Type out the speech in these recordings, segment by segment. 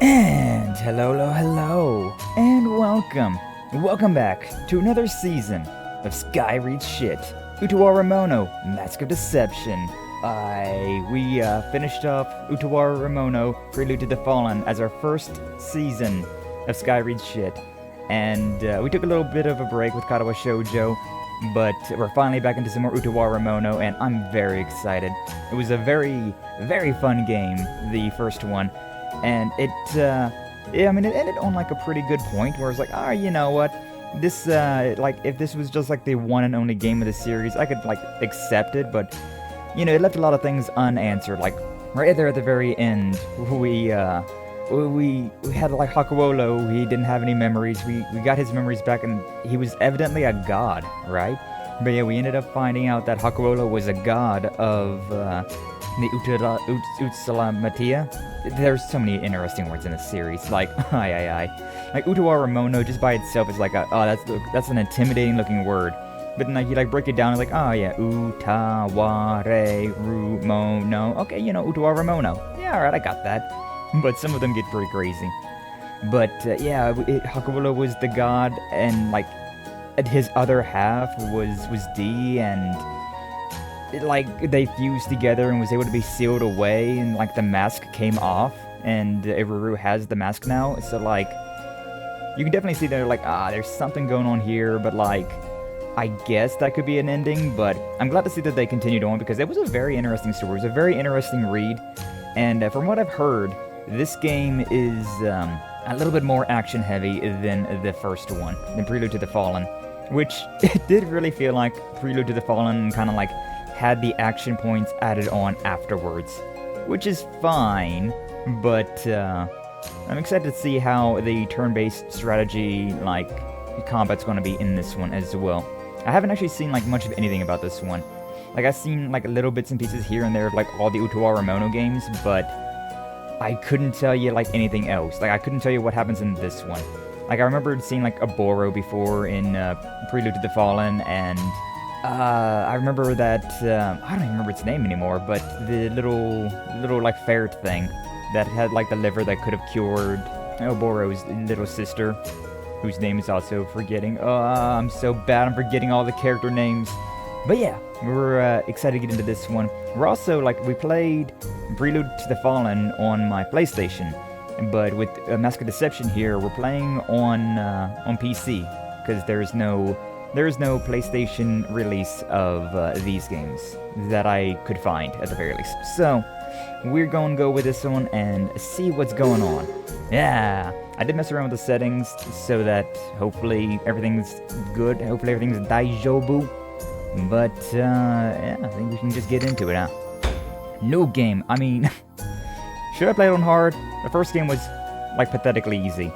And hello, and welcome back to another season of Skye Reads Shit, Utawarerumono, Mask of Deception. We finished up Utawarerumono, Prelude to the Fallen, as our first season of Skye Reads Shit, and we took a little bit of a break with Katawa Shoujo, but we're finally back into some more Utawarerumono, and I'm very excited. It was a very, very fun game, the first one. And it ended on like a pretty good point where it's like, you know what, this, if this was just like the one and only game of the series, I could like accept it, but, it left a lot of things unanswered. Like, right there at the very end, we had like Hakuolo, he didn't have any memories, we got his memories back, and he was evidently a god, right? But yeah, we ended up finding out that Hakuolo was a god of, the Utsalamatia. There's so many interesting words in this series, like, like, Utawarerumono just by itself is like, that's an intimidating looking word. But then, like, you, like, break it down, and like, Utawarerumono. Okay, Utawarerumono. Yeah, alright, I got that. But some of them get pretty crazy. But, Hakuolo was the god, and, like, his other half was D, and they fused together and was able to be sealed away, and like the mask came off, and Iruru has the mask now, so like you can definitely see that like there's something going on here, but like I guess that could be an ending, but I'm glad to see that they continued on because it was a very interesting story. It was a very interesting read, and from what I've heard, this game is a little bit more action heavy than the first one, than Prelude to the Fallen, which it did really feel like Prelude to the Fallen kind of like had the action points added on afterwards, which is fine, but I'm excited to see how the turn-based strategy, like, combat's going to be in this one as well. I haven't actually seen, like, much of anything about this one. Like, I've seen, like, little bits and pieces here and there of, like, all the Utawarerumono games, but I couldn't tell you, like, anything else. Like, I couldn't tell you what happens in this one. Like, I remember seeing, like, a Boro before in Prelude to the Fallen, and I remember that, I don't even remember its name anymore, but the little, like, ferret thing that had, like, the liver that could have cured Boro's little sister, whose name is also forgetting. I'm so bad, I'm forgetting all the character names. But yeah, we're excited to get into this one. We're also, like, we played Prelude to the Fallen on my PlayStation, but with Mask of Deception here, we're playing on PC, because there is no PlayStation release of these games that I could find, at the very least. So, we're going to go with this one and see what's going on. Yeah, I did mess around with the settings so that hopefully everything's good, hopefully everything's daijobu. But, yeah, I think we can just get into it, huh? No game, I mean, should I play it on hard? The first game was, like, pathetically easy.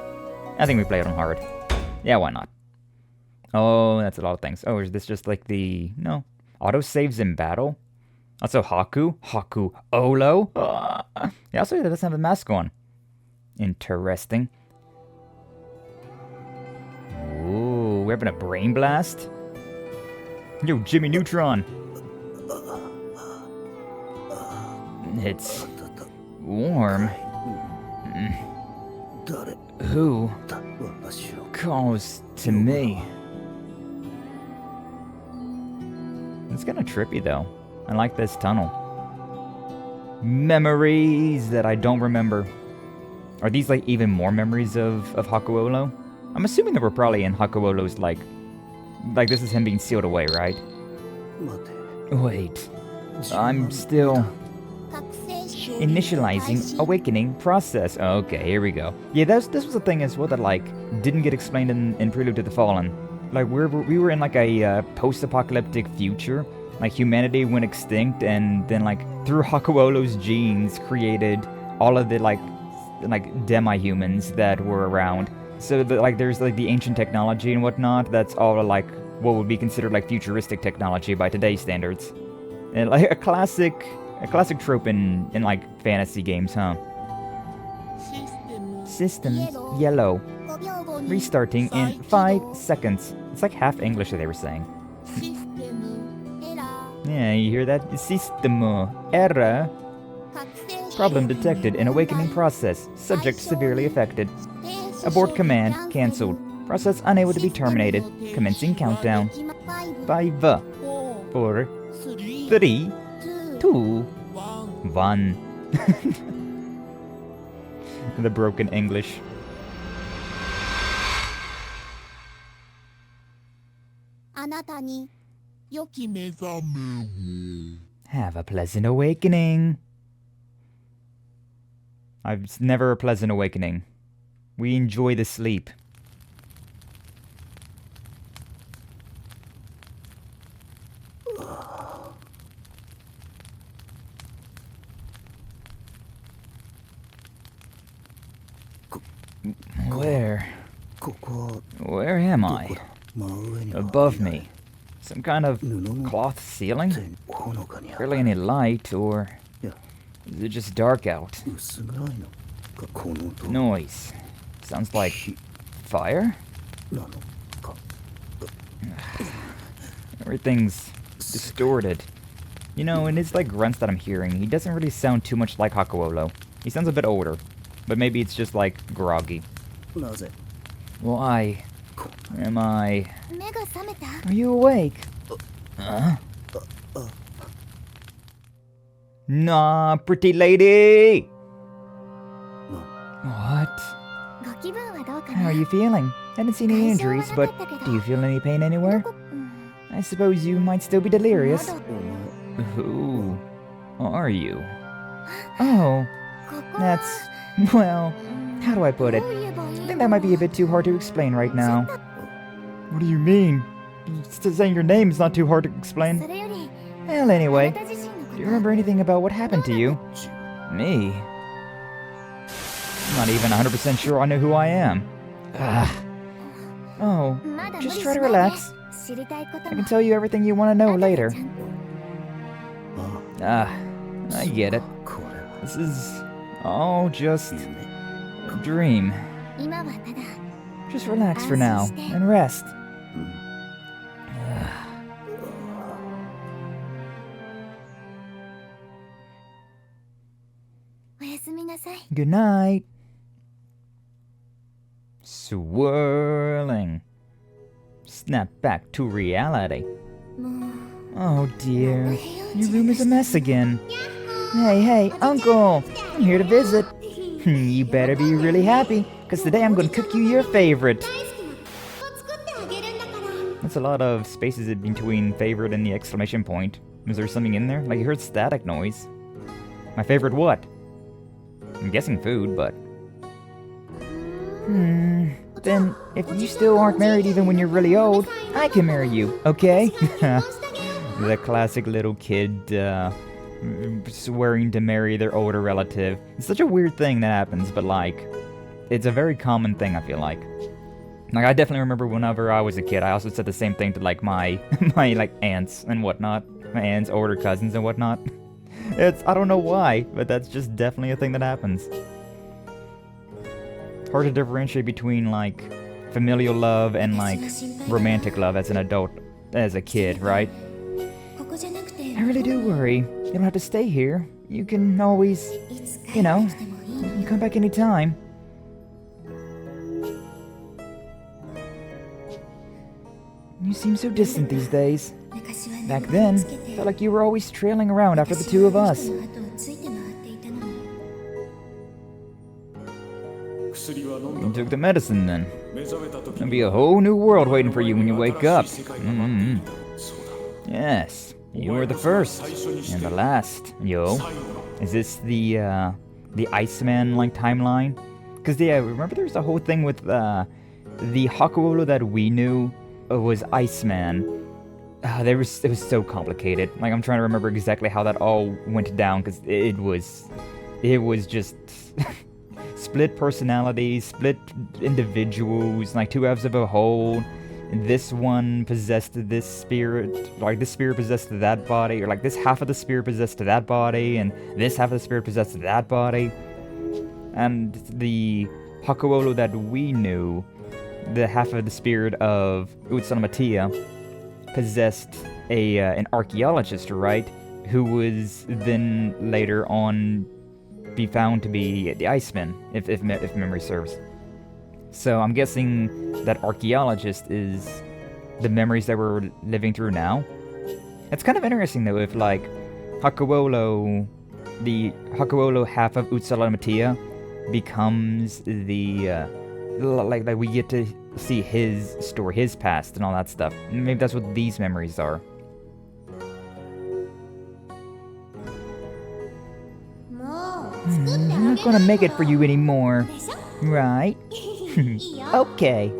I think we play it on hard. Yeah, why not? Oh, that's a lot of things. Oh, is this just like the... No. Auto-saves in battle? Also Haku Olo? Yeah, also it doesn't have a mask on. Interesting. Ooh, we're having a brain blast? Yo, Jimmy Neutron! It's... warm. Who calls to me? It's kind of trippy, though. I like this tunnel. Memories that I don't remember. Are these, like, even more memories of Hakuolo? I'm assuming that we're probably in Hakuolo's, like, this is him being sealed away, right? Wait. I'm still... initializing awakening process. Okay, here we go. Yeah, this was a thing as well that, like, didn't get explained in Prelude to the Fallen. Like, we were in, like, a post-apocalyptic future. Like, humanity went extinct, and then, like, through Hakuolo's genes created all of the, like demi-humans that were around. So, like, there's, like, the ancient technology and whatnot. That's all, like, what would be considered, like, futuristic technology by today's standards. And, like, a classic trope in like, fantasy games, huh? Systems yellow. Restarting in 5 seconds. It's like half English that they were saying. Yeah, you hear that? System error. Problem detected in awakening process. Subject severely affected. Abort command. Cancelled. Process unable to be terminated. Commencing countdown. 5, 4, 3, 2, 1. The broken English. Have a pleasant awakening. It's never a pleasant awakening. We enjoy the sleep. Where am I? Above me. Some kind of cloth ceiling? Barely any light, or is it just dark out? Noise. Sounds like fire? Everything's distorted. You know, in his grunts that I'm hearing, he doesn't really sound too much like Hakuolo. He sounds a bit older, but maybe it's just groggy. Why am I... Are you awake? Nah, pretty lady! What? How are you feeling? Haven't seen any injuries, but do you feel any pain anywhere? I suppose you might still be delirious. Who are you? Oh, that's... well, how do I put it? I think that might be a bit too hard to explain right now. What do you mean? Saying your name is not too hard to explain. Well, anyway, do you remember anything about what happened to you? Me? I'm not even 100% sure I know who I am. Oh, just try to relax. I can tell you everything you want to know later. I get it. This is all just a dream. Just relax for now and rest. Good night. Swirling. Snap back to reality. Oh dear, your room is a mess again. Hey, Uncle, I'm here to visit. You better be really happy, because today I'm going to cook you your favorite. That's a lot of spaces in between favorite and the exclamation point. Is there something in there? You heard static noise. My favorite what? I'm guessing food, but... Then, if you still aren't married even when you're really old, I can marry you, okay? The classic little kid, swearing to marry their older relative. It's such a weird thing that happens, but it's a very common thing, I feel like. I definitely remember whenever I was a kid, I also said the same thing to my aunts and whatnot. My aunts, older cousins and whatnot. I don't know why, but that's just definitely a thing that happens. Hard to differentiate between familial love and romantic love as an adult, as a kid, right? I really do worry. You don't have to stay here. You can always, you can come back anytime. You seem so distant these days. Back then, felt like you were always trailing around after the two of us. You took the medicine then. There'll be a whole new world waiting for you when you wake up. Yes, you were the first and the last, yo. Is this the Iceman timeline? Because remember there's a whole thing with the Hakuolo that we knew was Iceman. It was so complicated. I'm trying to remember exactly how that all went down because it was just split personalities, split individuals, two halves of a whole. And this one possessed this spirit, this spirit possessed that body, or this half of the spirit possessed that body, and this half of the spirit possessed that body. And the Hakuolo that we knew, the half of the spirit of Utsunomiya, possessed an archaeologist, right? Who was then later on be found to be the Iceman, if memory serves. So I'm guessing that archaeologist is the memories that we're living through now. It's kind of interesting though, if like Hakuolo, the Hakuolo half of Utsalamatia, becomes the like we get to see his story, his past, and all that stuff. Maybe that's what these memories are. I'm not gonna make it for you anymore, right? Okay.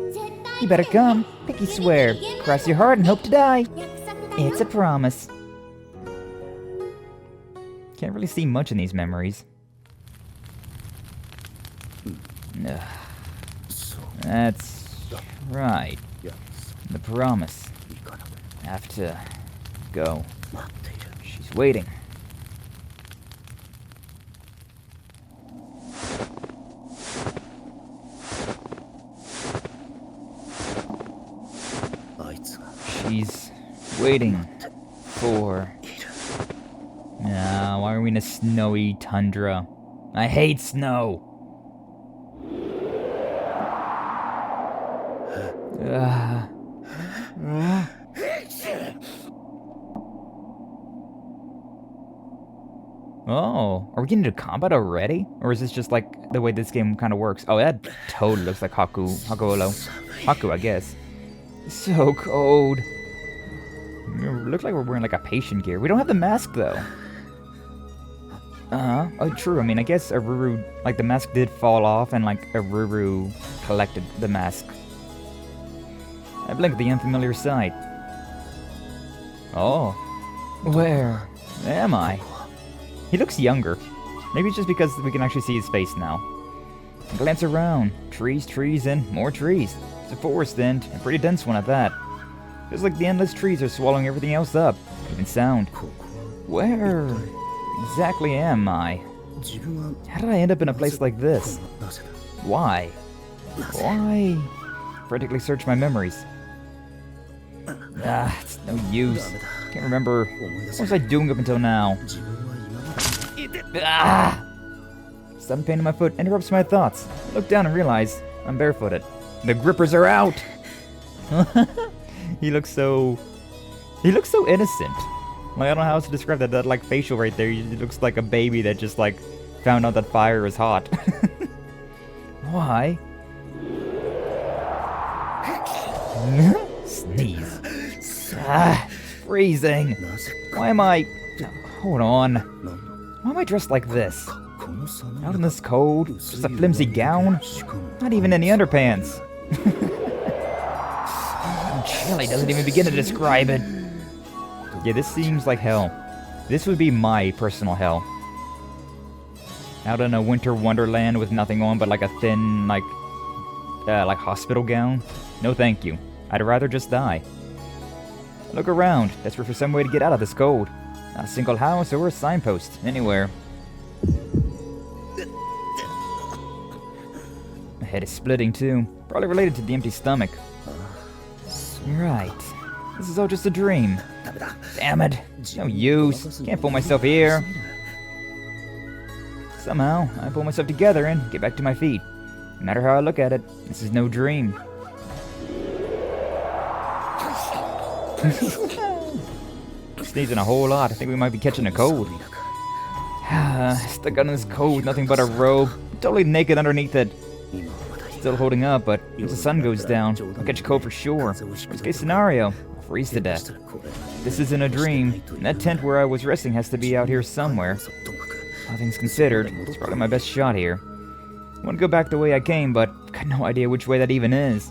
You better come. Pinky swear. Cross your heart and hope to die. It's a promise. Can't really see much in these memories. That's right. The promise. Have to go. She's waiting. She's waiting for... Why are we in a snowy tundra? I hate snow! Oh, are we getting into combat already? Or is this just like the way this game kind of works? Oh, that totally looks like Hakuolo. Haku, I guess. So cold. Looks like we're wearing like a patient gear. We don't have the mask though. Oh, true. I mean, I guess Aruru, like the mask did fall off and like Aruru collected the mask. I blink at the unfamiliar sight. Oh. Where am I? He looks younger. Maybe it's just because we can actually see his face now. I glance around. Trees, and more trees. It's a forest and a pretty dense one at that. Feels like the endless trees are swallowing everything else up. Even sound. Where exactly am I? How did I end up in a place like this? Why? Why? Frantically search my memories. It's no use. Can't remember. What was I doing up until now? Sudden pain in my foot interrupts my thoughts. I look down and realize I'm barefooted. The grippers are out! He looks so innocent. Like, I don't know how else to describe that like facial right there. He looks like a baby that just like found out that fire is hot. Why? Sneeze. It's freezing. Why am I... Hold on. Why am I dressed like this? Out in this cold? Just a flimsy gown? Not even any underpants. Chilly doesn't even begin to describe it. Yeah, this seems like hell. This would be my personal hell. Out in a winter wonderland with nothing on but like a thin, like hospital gown. No thank you. I'd rather just die. Look around, desperate for some way to get out of this cold. Not a single house or a signpost, anywhere. My head is splitting too. Probably related to the empty stomach. Right. This is all just a dream. Damn it. No use. Can't fool myself here. Somehow, I pull myself together and get back to my feet. No matter how I look at it, this is no dream. Sneezing a whole lot. I think we might be catching a cold. Stuck out in this cold, nothing but a robe. Totally naked underneath it. Still holding up, but if the sun goes down, I'll catch a cold for sure. Worst case scenario, I'll freeze to death. This isn't a dream, and that tent where I was resting has to be out here somewhere. All things considered, it's probably my best shot here. I want to go back the way I came, but I've got no idea which way that even is.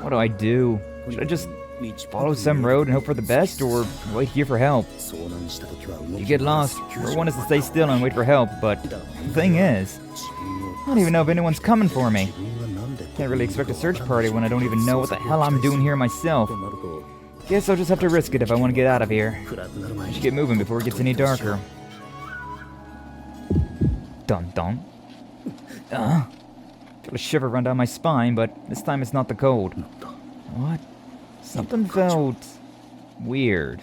What do I do? Should I just follow some road and hope for the best, or wait here for help? You get lost, your one is to stay still and wait for help, but the thing is, I don't even know if anyone's coming for me. Can't really expect a search party when I don't even know what the hell I'm doing here myself. Guess I'll just have to risk it if I want to get out of here. I should get moving before it gets any darker. Dun dun. Feel a shiver run down my spine, but this time it's not the cold. What? Something felt weird.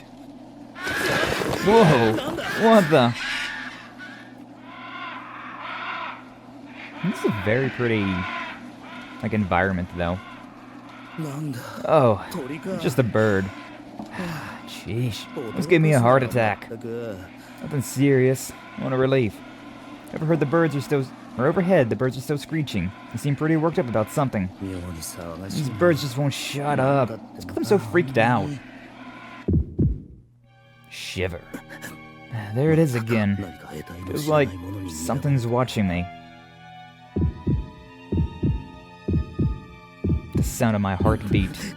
Whoa! What the? This is a very pretty, like, environment, though. Oh, just a bird. Sheesh. Almost gave me a heart attack. Nothing serious. I want a relief. Ever heard the birds are still... Or overhead, the birds are still screeching. They seem pretty worked up about something. These birds just won't shut up. It's got them so freaked out. Shiver. There it is again. Feels like something's watching me. The sound of my heartbeat.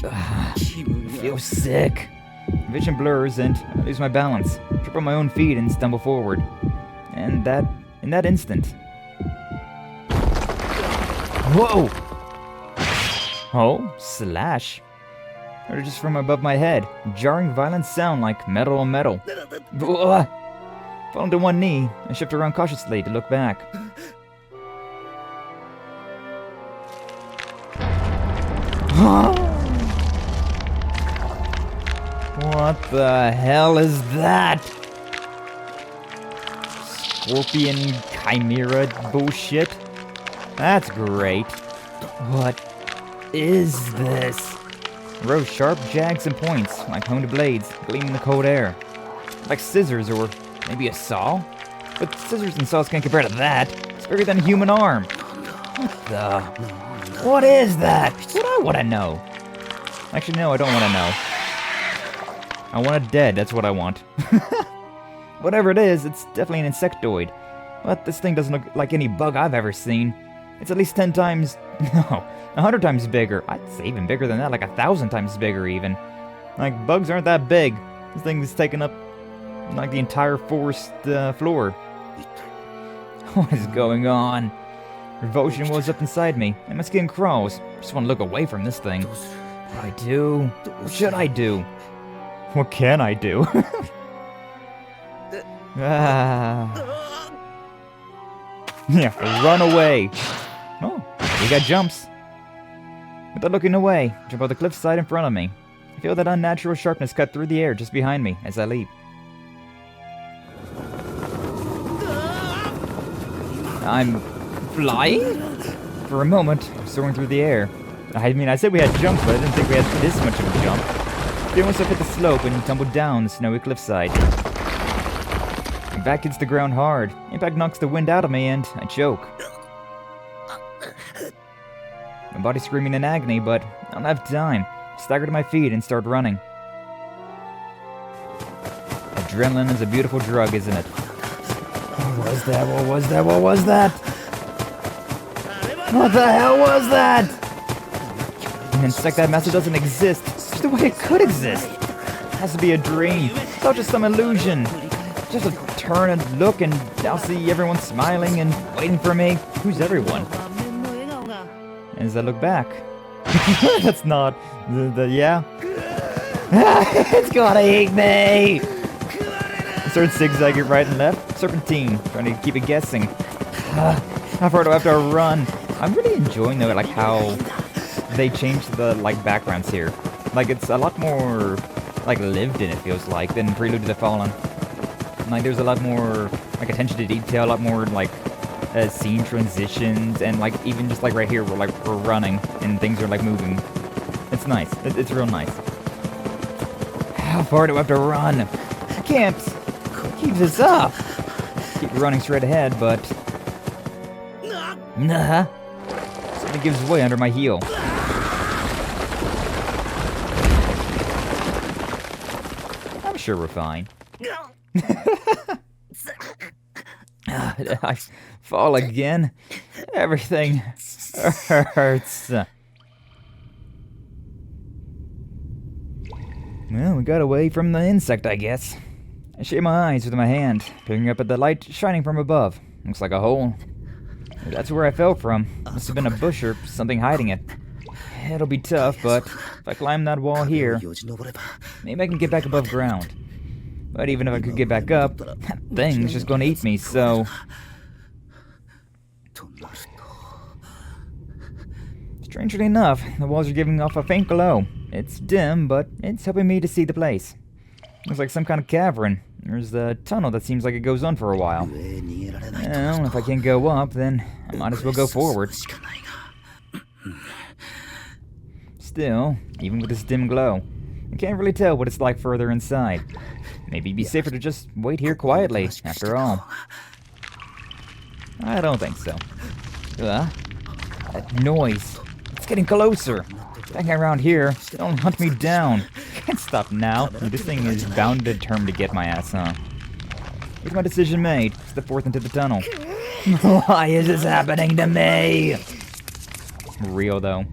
I feel sick. Vision blurs and I lose my balance. Trip on my own feet and stumble forward. And in that instant... Whoa! Oh, slash. Heard it just from above my head. Jarring, violent sound like metal on metal. Fall to one knee and shift around cautiously to look back. What the hell is that? Scorpion chimera bullshit? That's great. What is this? Rows sharp jags and points, like honed blades, gleam in the cold air. Like scissors or maybe a saw? But scissors and saws can't compare to that. It's bigger than a human arm. What the? What is that? What I want to know. Actually, no, I don't want to know. I want it dead, that's what I want. Whatever it is, it's definitely an insectoid. But this thing doesn't look like any bug I've ever seen. It's at least 10 times, no, 100 times bigger. I'd say even bigger than that, like 1,000 times bigger even. Like, bugs aren't that big. This thing is taking up, like, the entire forest floor. What is going on? Revulsion wells up inside me, and my skin crawls. I just want to look away from this thing. What do I do? What should I do? What can I do? Yeah, run away. Oh, we got jumps. Without looking away, jump off the cliffside in front of me. I feel that unnatural sharpness cut through the air just behind me as I leap. I'm flying? For a moment, I'm soaring through the air. I mean, I said we had jumps, but I didn't think we had this much of a jump. Feeling myself hit the slope and tumbled down the snowy cliffside. My back hits the ground hard. Impact knocks the wind out of me and I choke. My body's screaming in agony, but I don't have time. I stagger to my feet and start running. Adrenaline is a beautiful drug, isn't it? What was that? What was that? What was that? What the hell was that? An insect that massive doesn't exist. There's no way it could exist. It has to be a dream. It's not just some illusion. Just a turn and look and I'll see everyone smiling and waiting for me. Who's everyone? As I look back. That's not yeah. It's gonna eat me! I start zigzagging right and left. Serpentine, trying to keep it guessing. How far do I have to run? I'm really enjoying though, like how they changed the like backgrounds here. Like it's a lot more like lived in, it feels like, than Prelude to the Fallen. Like there's a lot more like attention to detail, a lot more like scene transitions, and like even just like right here we're running and things are like moving. It's nice. It's real nice. How far do I have to run? I can't keep this up. Keep running straight ahead, but nah. Something gives way under my heel. I'm sure we're fine. I fall again. Everything hurts. Well, we got away from the insect, I guess. I shade my eyes with my hand, picking up at the light shining from above. Looks like a hole. That's where I fell from. Must have been a bush or something hiding it. It'll be tough, but if I climb that wall here, maybe I can get back above ground. But even if I could get back up, that thing's just gonna eat me, so... Strangely enough, the walls are giving off a faint glow. It's dim, but it's helping me to see the place. Looks like some kind of cavern. There's the tunnel that seems like it goes on for a while. Well, if I can't go up, then I might as well go forward. Still, even with this dim glow, I can't really tell what it's like further inside. Maybe it'd be safer to just wait here quietly, after all. I don't think so. That noise. It's getting closer. Hanging around here, don't hunt me down. Can't stop now. This thing is bound and determined to get my ass, huh? With my decision made, step forth into the tunnel. Why is this happening to me? Real though.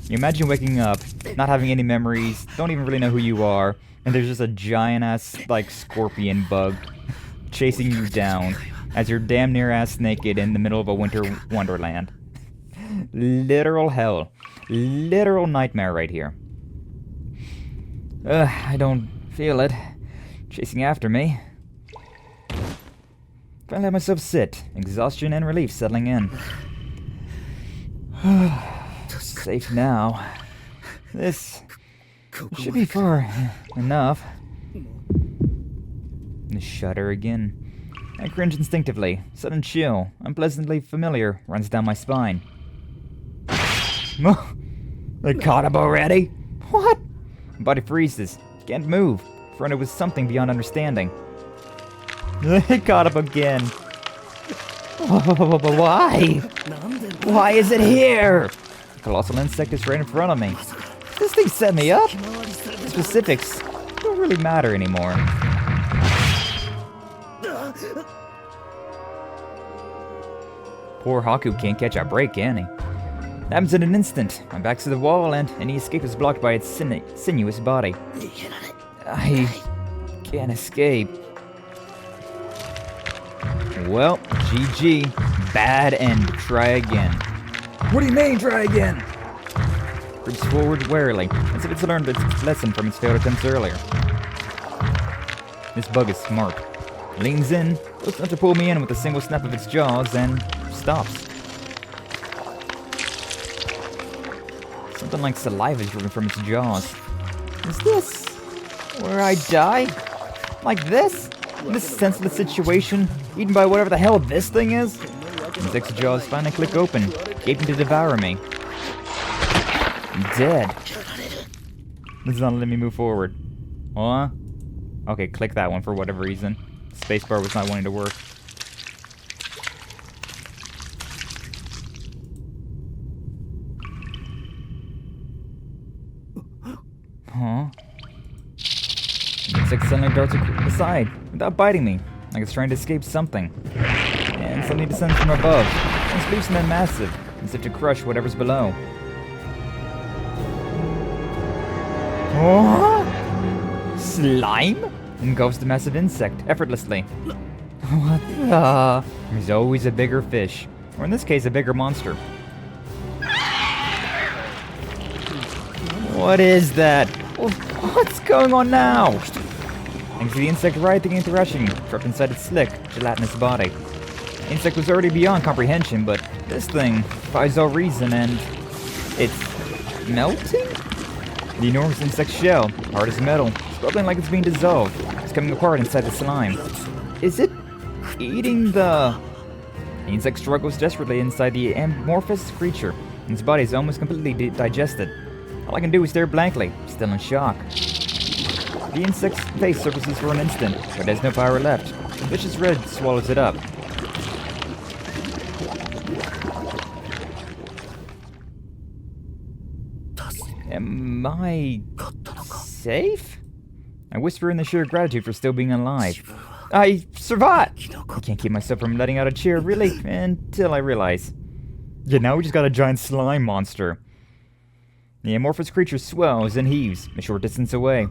You imagine waking up, not having any memories, don't even really know who you are, and there's just a giant ass, like, scorpion bug chasing you down as you're damn near ass naked in the middle of a winter wonderland. Literal hell. Literal nightmare right here. I don't feel it. Chasing after me. Finally let myself sit. Exhaustion and relief settling in. Safe now. This should be far enough. The shudder again. I cringe instinctively. Sudden chill, unpleasantly familiar, runs down my spine. They caught up already? What? My body freezes. Can't move. Confronted with something beyond understanding. They caught up again. Why? Why is it here? The colossal insect is right in front of me. This thing set me up? The specifics don't really matter anymore. Poor Haku can't catch a break, can he? Happens in an instant. My back's to the wall, and any escape is blocked by its sinuous body. I can't escape. Well, GG. Bad end. Try again. What do you mean, try again? Creeps forward warily, as if it's learned its lesson from its failed attempts earlier. This bug is smart. Leans in, goes enough to pull me in with a single snap of its jaws, and stops. Something like saliva is driven from its jaws. Is this where I die? Like this? In this senseless situation? Eaten by whatever the hell this thing is? Insect's jaws finally click open, gaping to devour me. I'm dead. This is not letting me move forward. Huh? Okay, click that one for whatever reason. Spacebar was not wanting to work. Huh? The insect suddenly darts aside, without biting me, like it's trying to escape something. And suddenly descends from above, translucent and massive, as if to crush whatever's below. Oh! Slime? Engulfs the massive insect, effortlessly. What the? There's always a bigger fish, or in this case, a bigger monster. What is that? What's going on now? I can see the insect writhing and thrashing, trapped inside its slick, gelatinous body. The insect was already beyond comprehension, but this thing defies all reason, and it's melting? The enormous insect shell, hard as metal, bubbling like it's being dissolved. It's coming apart inside the slime. Is it eating the insect struggles desperately inside the amorphous creature, and its body is almost completely digested. All I can do is stare blankly, still in shock. The insect's face surfaces for an instant, but has no power left. The vicious red swallows it up. Am I safe? I whisper in the sheer gratitude for still being alive. I survived! I can't keep myself from letting out a cheer of relief until I realize. Yeah, now we just got a giant slime monster. The amorphous creature swells and heaves a short distance away.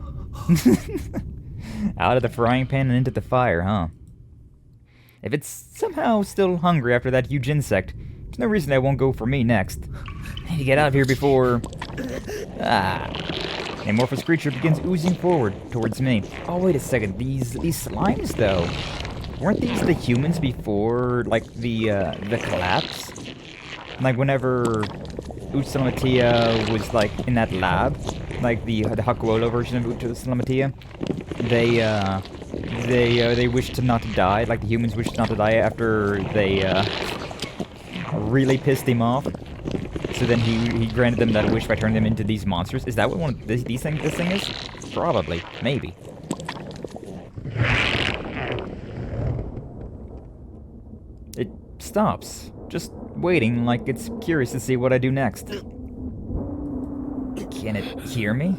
Out of the frying pan and into the fire, huh? If it's somehow still hungry after that huge insect, there's no reason it won't go for me next. I need to get out of here before... The amorphous creature begins oozing forward towards me. Oh, wait a second. These slimes, though. Weren't these the humans before, like, the collapse? Like, whenever Utawarerumono was, like, in that lab, like the Hakuolo version of Utawarerumono, they wish to not to die, like the humans wish not to die after they really pissed him off. So then he granted them that wish by turning them into these monsters. Is that what one of this thing is? Probably, maybe. It stops, just waiting, like it's curious to see what I do next. Can it hear me?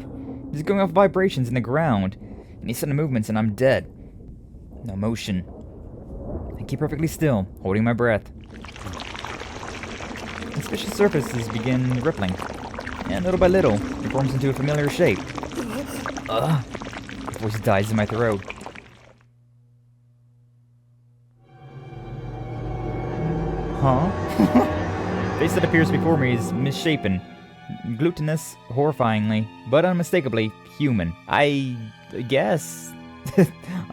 It's going off vibrations in the ground. Any sudden movements and I'm dead. No motion. I keep perfectly still, holding my breath. Suspicious surfaces begin rippling, and little by little, it forms into a familiar shape. Ugh. The voice dies in my throat. Huh? The face that appears before me is misshapen, glutinous, horrifyingly, but unmistakably human. I guess...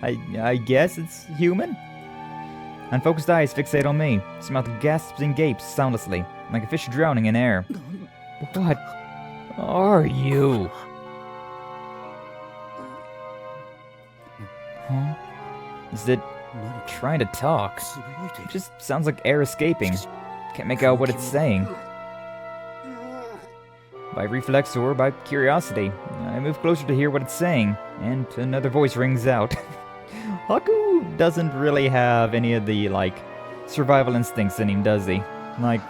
I guess it's human? Unfocused eyes fixate on me. His mouth gasps and gapes soundlessly, like a fish drowning in air. What are you? Huh? Is it trying to talk? It just sounds like air escaping. Can't make out what it's saying. By reflex or by curiosity, I move closer to hear what it's saying, and another voice rings out. Haku doesn't really have any of the, like, survival instincts in him, does he? Like,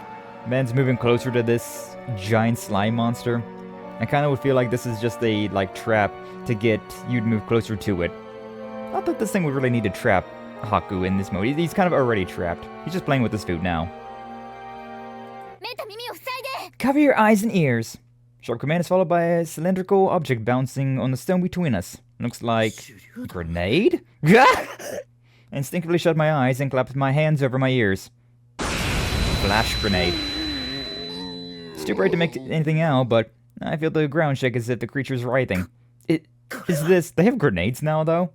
man's moving closer to this giant slime monster. I kinda would feel like this is just a, like, trap to get you to move closer to it. Not that this thing would really need to trap Haku in this mode. He's kind of already trapped. He's just playing with his food now. Cover your eyes and ears. Short command is followed by a cylindrical object bouncing on the stone between us. Looks like... grenade? I instinctively shut my eyes and clapped my hands over my ears. Flash grenade. It's too bright to make anything out, but I feel the ground shake as if the creature's writhing. Is this... They have grenades now, though?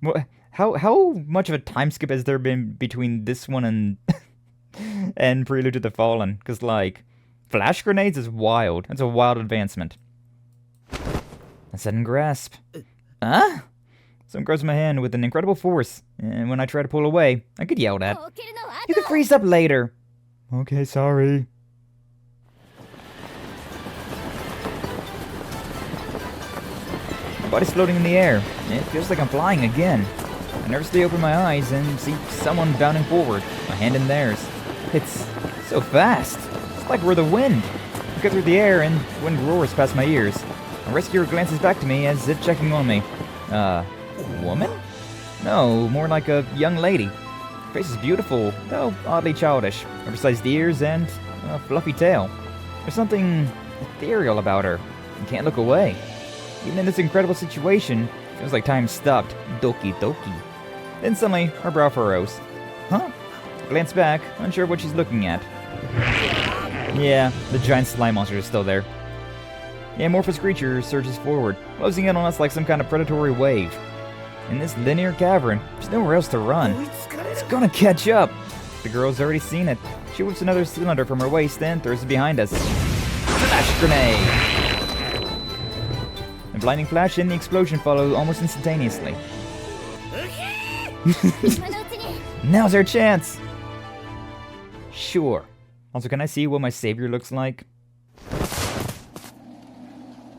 What? How much of a time skip has there been between this one and... and Prelude to the Fallen? Because, like... Flash grenades is wild. That's a wild advancement. A sudden grasp. Huh? Someone grabs my hand with an incredible force, and when I try to pull away, I get yelled at. You can freeze up later. Okay, sorry. My body's floating in the air. It feels like I'm flying again. I nervously open my eyes and see someone bounding forward, my hand in theirs. It's so fast. It's like we're the wind. I go through the air and the wind roars past my ears. A rescuer glances back to me as if checking on me. Woman? No, more like a young lady. Her face is beautiful, though oddly childish. Oversized ears and a fluffy tail. There's something ethereal about her. You can't look away. Even in this incredible situation, it feels like time stopped. Doki doki. Then suddenly, her brow furrows. Huh? I glance back, unsure what she's looking at. Yeah, the giant slime monster is still there. The amorphous creature surges forward, closing in on us like some kind of predatory wave. In this linear cavern, there's nowhere else to run. It's gonna catch up. The girl's already seen it. She whips another cylinder from her waist and throws it behind us. Flash grenade! A blinding flash and the explosion follow almost instantaneously. Now's our chance! Sure. Also, can I see what my savior looks like?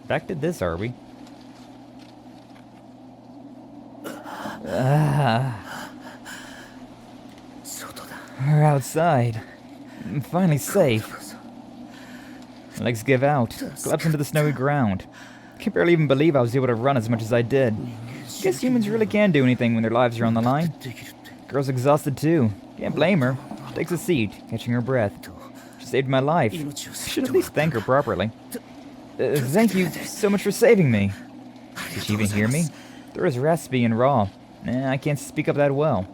Back to this, are we? We're outside. I'm finally safe. My legs give out, collapse into the snowy ground. I can barely even believe I was able to run as much as I did. Guess humans really can do anything when their lives are on the line. Girl's exhausted too. Can't blame her. She takes a seat, catching her breath. She saved my life. I should at least thank her properly. Thank you so much for saving me. Did she even hear me? They're as raspy and raw. I can't speak up that well.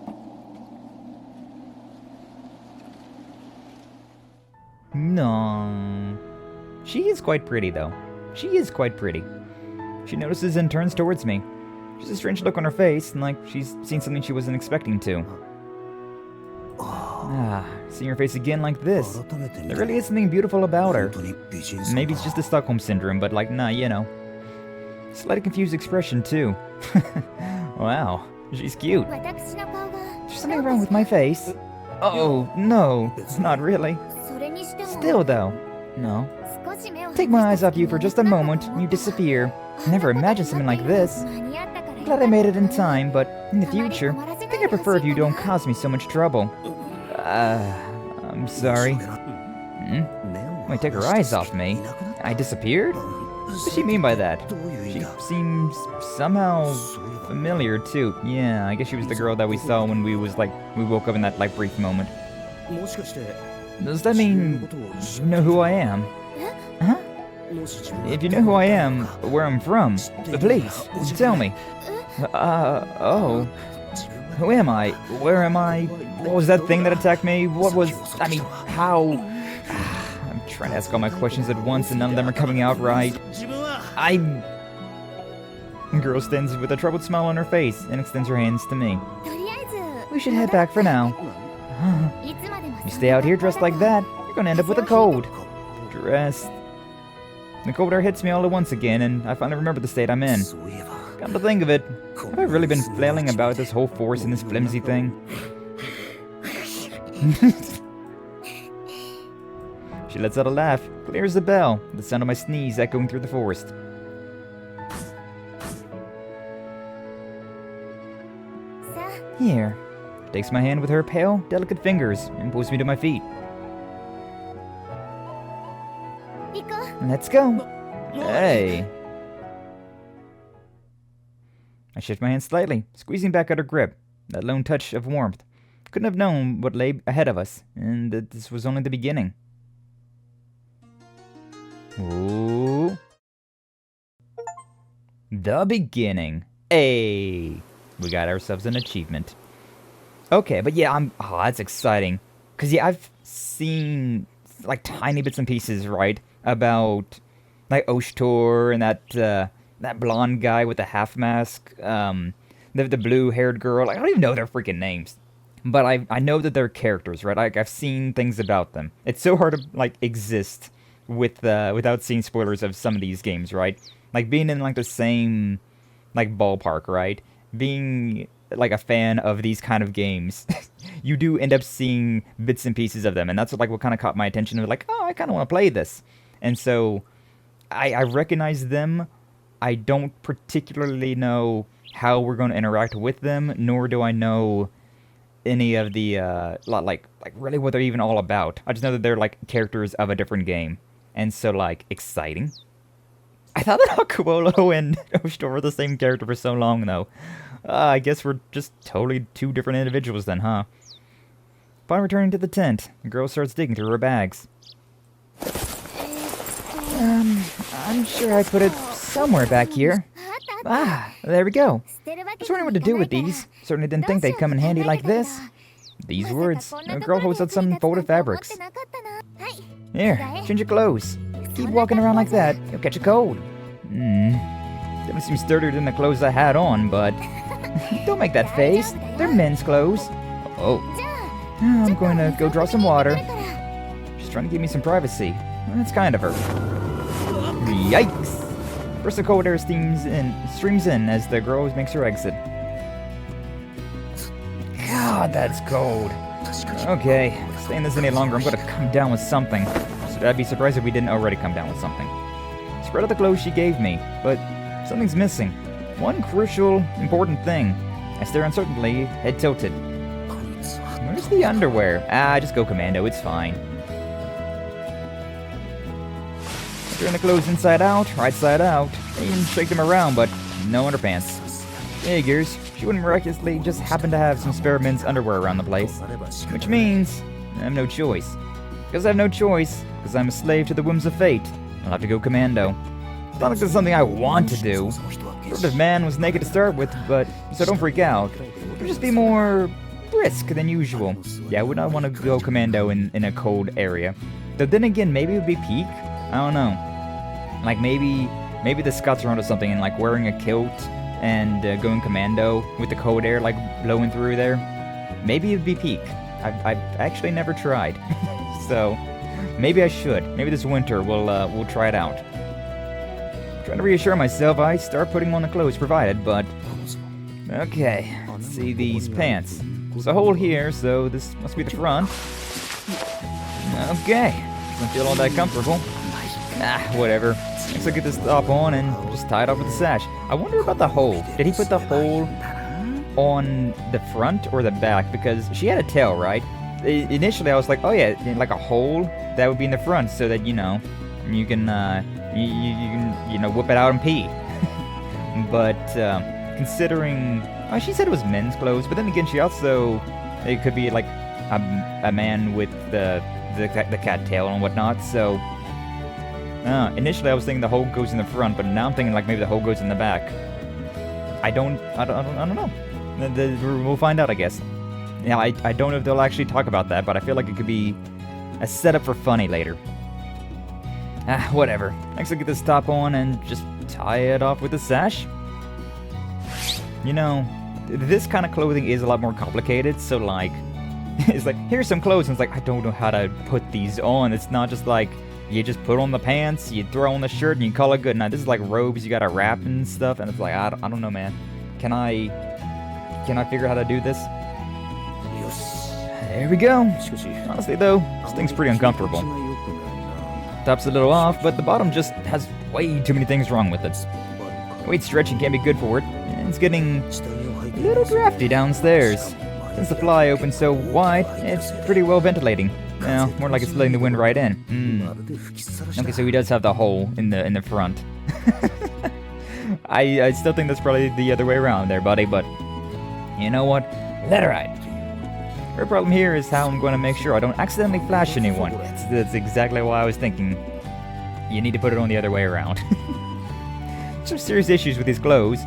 No. She is quite pretty, though. She is quite pretty. She notices and turns towards me. She's a strange look on her face, like she's seen something she wasn't expecting to. Seeing her face again like this. There really is something beautiful about her. Maybe it's just the Stockholm Syndrome, but like, nah, you know. Slightly confused expression, too. Wow. She's cute. There's something wrong with my face. Oh, no, not really. Still, though, no. Take my eyes off you for just a moment, and you disappear. Never imagined something like this. Glad I made it in time, but in the future, I think I prefer if you don't cause me so much trouble. I'm sorry. Wait, take her eyes off me? I disappeared? What does she mean by that? She seems somehow familiar too. Yeah, I guess she was the girl that we saw when we woke up in that brief moment. Does that mean you know who I am? Huh? If you know who I am, where I'm from, please, tell me. Oh. Who am I? Where am I? What was that thing that attacked me? How? I'm trying to ask all my questions at once and none of them are coming out right. Girl stands with a troubled smile on her face and extends her hands to me. We should head back for now. You stay out here dressed like that, you're gonna end up with a cold. Dressed. The cold air hits me all at once again, and I finally remember the state I'm in. Come to think of it, have I really been flailing about this whole force in this flimsy thing? She lets out a laugh, clears the bell, the sound of my sneeze echoing through the forest. Here. She takes my hand with her pale, delicate fingers and pulls me to my feet. Let's go. Hey. I shift my hand slightly, squeezing back at her grip. That lone touch of warmth. Couldn't have known what lay ahead of us, and that this was only the beginning. Ooh. The beginning. Hey. We got ourselves an achievement. Okay, but yeah, that's exciting. Cause yeah, I've seen tiny bits and pieces, right? About Oshtor and that blonde guy with the half mask, the blue-haired girl. I don't even know their freaking names, but I know that they're characters, right? I've seen things about them. It's so hard to exist without seeing spoilers of some of these games, right? Being in the same ballpark, right? Being a fan of these kind of games, you do end up seeing bits and pieces of them, and that's what kind of caught my attention. Of oh, I kind of want to play this, and so I recognize them. I don't particularly know how we're going to interact with them, nor do I know any of the really what they're even all about. I just know that they're characters of a different game, and so exciting. I thought that Akuolo and Oshtor were the same character for so long, though. I guess we're just totally two different individuals then, huh? Upon returning to the tent, the girl starts digging through her bags. I'm sure I put it somewhere back here. Ah, there we go. I was wondering what to do with these. Certainly didn't think they'd come in handy like this. These words. The girl holds out some folded fabrics. Here, change your clothes. Keep walking around like that, you'll catch a cold. Definitely seems sturdier than the clothes I had on, but... Don't make that face. They're men's clothes. Oh. I'm going to go draw some water. She's trying to give me some privacy. Well, that's kind of her. Yikes! First the cold air streams in as the girl makes her exit. God, that's cold. Okay, staying this any longer, I'm going to come down with something. So I'd be surprised if we didn't already come down with something. Spread out the clothes she gave me, but something's missing. One crucial, important thing. I stare uncertainly, head tilted. Where's the underwear? Just go commando, it's fine. Turn the clothes inside out, right side out. I even shake them around, but no underpants. Figures, she wouldn't miraculously just happen to have some spare men's underwear around the place. Which means, I have no choice. Because I have no choice, because I'm a slave to the whims of fate. I'll have to go commando. It's not like this is something I want to do. Sort of man was naked to start with, but so don't freak out. It'll just be more brisk than usual. Yeah, I would not want to go commando in a cold area. Though then again, maybe it would be peak. I don't know. Maybe the Scots are onto something and wearing a kilt and going commando with the cold air blowing through there. Maybe it'd be peak. I've actually never tried, so maybe I should. Maybe this winter we'll try it out. Trying to reassure myself, I start putting on the clothes provided, but Okay, let's see these pants. There's a hole here, so this must be the front. Okay, doesn't feel all that comfortable. Whatever. Next I'll get this top on and just tie it off with a sash. I wonder about the hole. Did he put the hole on the front or the back? Because she had a tail, right? Initially I was like, oh yeah, like a hole that would be in the front so that, you know, you can, you can whip it out and pee. But, considering... Oh, she said it was men's clothes, but then again, she also... It could be, like, a man with the cat tail and whatnot, so... initially I was thinking the hole goes in the front, but now I'm thinking, like, maybe the hole goes in the back. I don't know. We'll find out, I guess. Yeah, I don't know if they'll actually talk about that, but I feel like it could be a setup for funny later. Whatever. Next I'll get this top on and just tie it off with a sash. You know, this kind of clothing is a lot more complicated, so like, it's like, here's some clothes, and it's like, I don't know how to put these on. It's not just like, you just put on the pants, you throw on the shirt, and you call it good. Now, this is like robes, you gotta wrap and stuff, and it's like, I don't know, man. Can I figure out how to do this? There we go. Honestly, though, this thing's pretty uncomfortable. Top's a little off, but the bottom just has way too many things wrong with it. Weight stretching can't be good for it, and it's getting a little drafty downstairs. Since the fly opens so wide, it's pretty well ventilating. Well, more like it's letting the wind right in. Okay, so he does have the hole in the front. I still think that's probably the other way around there, buddy, but you know what? Let her ride. Her problem here is how I'm going to make sure I don't accidentally flash anyone. That's exactly what I was thinking. You need to put it on the other way around. Some serious issues with these clothes.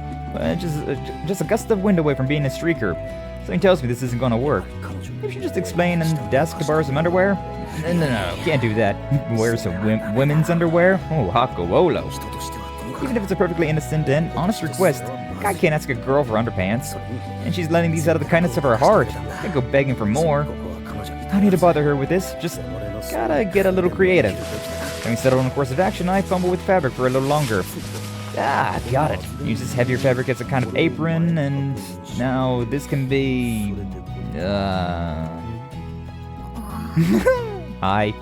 Just a gust of wind away from being a streaker. Something tells me this isn't going to work. Maybe you should just explain and ask to borrow some underwear? No, can't do that. Wear some women's underwear? Oh, Hakuolo. Even if it's a perfectly innocent and honest request, I can't ask a girl for underpants. And she's letting these out of the kindness of her heart. Can't go begging for more. I need to bother her with this. Just gotta get a little creative. Having settled on a course of action, I fumble with fabric for a little longer. Got it. Use this heavier fabric as a kind of apron, and now this can be... Hi.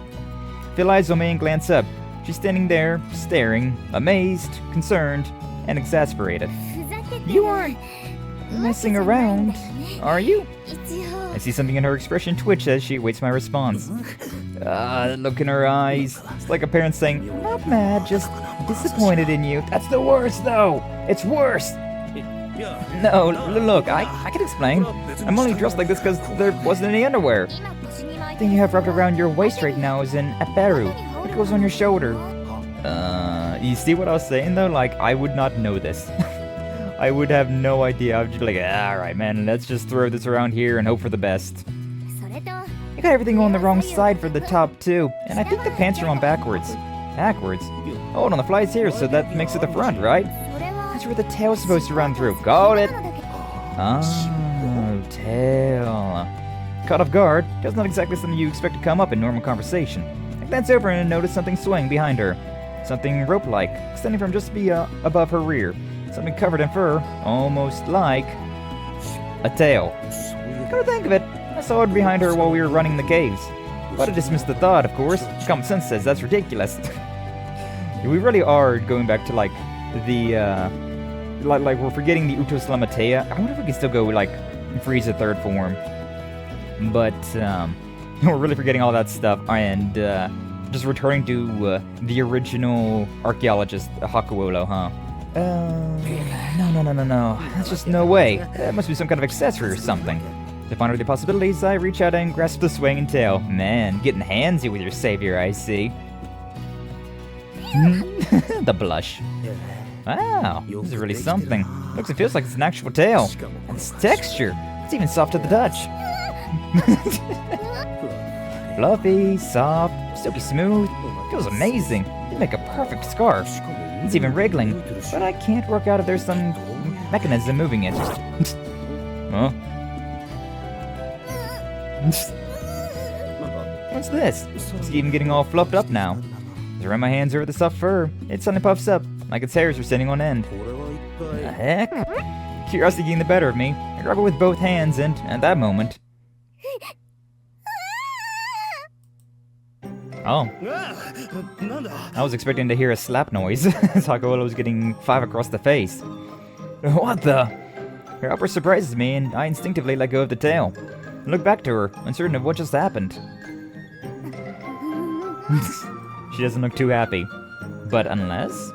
Phil eyes on me and glance up. She's standing there, staring, amazed, concerned, and exasperated. You aren't messing around, are you? I see something in her expression twitch as she awaits my response. The look in her eyes. It's like a parent saying, not mad, just disappointed in you. That's the worst, though. It's worse. No, look, I can explain. I'm only dressed like this because there wasn't any underwear. The thing you have wrapped around your waist right now is an aperu. It goes on your shoulder. You see what I was saying, though? Like, I would not know this. I would have no idea. I would just be like, alright, man, let's just throw this around here and hope for the best. You got everything on the wrong side for the top, too. And I think the pants are on backwards. Backwards? Oh, and on the fly's here, so that makes it the front, right? That's where the tail's supposed to run through. Got it! Oh, tail. Caught off guard. That's not exactly something you expect to come up in normal conversation. I glance over and notice something swaying behind her. Something rope-like, extending from just above her rear. Something covered in fur, almost like a tail. Come to think of it, I saw it behind her while we were running the caves. But I dismissed the thought, of course. Common sense says that's ridiculous. We really are going back to, like, the, like we're forgetting the Utoslamatea. I wonder if we can still go, like, Frieza third form. But, we're really forgetting all that stuff, and, just returning to, the original archaeologist, Hakuolo, huh? No. That's just no way. That must be some kind of accessory or something. To ponder the possibilities, I reach out and grasp the swinging tail. Man, getting handsy with your savior, I see. The blush. Wow, this is really something. Looks and feels like it's an actual tail. And this texture, it's even soft to the touch. Fluffy, soft, silky smooth. Feels amazing. It'd make a perfect scarf. It's even wriggling, but I can't work out if there's some mechanism moving it. Huh? What's this? It's even getting all fluffed up now. As I run my hands over the soft fur, it suddenly puffs up, like its hairs are sitting on end. The heck? Curiosity getting the better of me. I grab it with both hands, and at that moment... Oh. I was expecting to hear a slap noise as Hakuola was getting 5 across the face. What the? Her outburst surprises me, and I instinctively let go of the tail. I look back to her, uncertain of what just happened. She doesn't look too happy. But unless...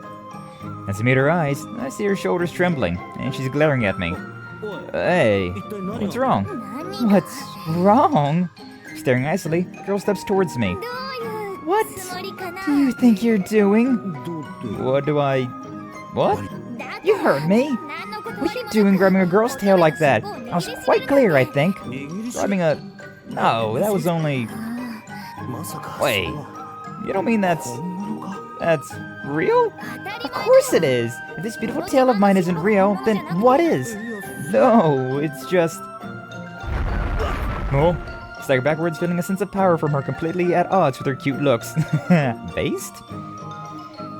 As I meet her eyes, I see her shoulders trembling, and she's glaring at me. Hey, what's wrong? What's wrong? Staring icily, the girl steps towards me. What do you think you're doing? What? You heard me! What are you doing grabbing a girl's tail like that? I was quite clear, I think. Grabbing a... No, that was only... Wait, you don't mean that's real? Of course it is! If this beautiful tail of mine isn't real, then what is? No, it's just... Oh, stagger backwards, feeling a sense of power from her completely at odds with her cute looks. Based?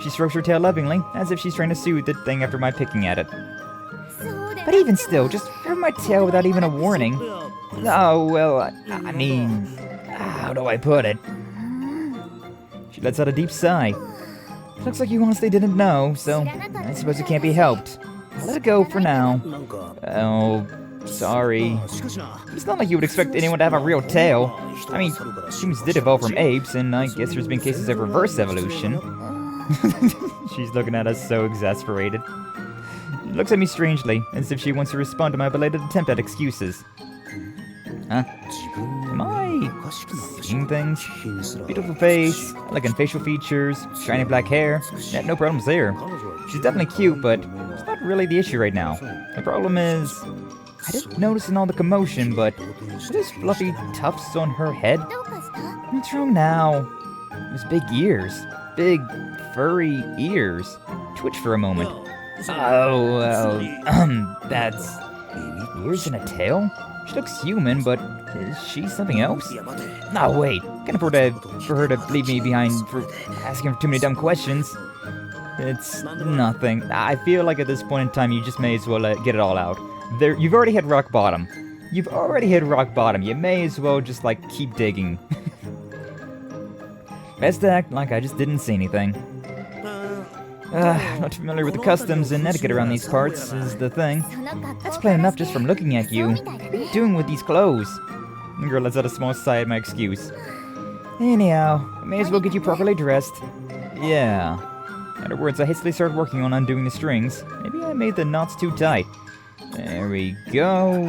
She strokes her tail lovingly, as if she's trying to soothe the thing after my picking at it. But even still, just grab my tail without even a warning. Oh, well, I mean... How do I put it? She lets out a deep sigh. Looks like you honestly didn't know, so I suppose it can't be helped. I'll let it go for now. Oh, sorry. It's not like you would expect anyone to have a real tail. I mean, humans did evolve from apes, and I guess there's been cases of reverse evolution. She's looking at us so exasperated. She looks at me strangely, as if she wants to respond to my belated attempt at excuses. Huh? Am I seeing things? Beautiful face, elegant facial features, shiny black hair. Yeah, no problems there. She's definitely cute, but it's not really the issue right now. The problem is... I didn't notice in all the commotion, but those fluffy tufts on her head? What's wrong now? Those big ears. Big, furry ears. Twitch for a moment. Oh, well, that's... Ears and a tail? She looks human, but is she something else? No, wait. Can't afford for her to leave me behind for asking for too many dumb questions. It's nothing. I feel like at this point in time, you just may as well get it all out. You've already hit rock bottom. You've already hit rock bottom. You may as well just, like, keep digging. Best to act like I just didn't see anything. Not familiar with the customs and etiquette around these parts is the thing. That's plain enough just from looking at you. What are you doing with these clothes? The girl lets out a small sigh at my excuse. Anyhow, I may as well get you properly dressed. Yeah. Afterwards, I hastily started working on undoing the strings. Maybe I made the knots too tight. There we go.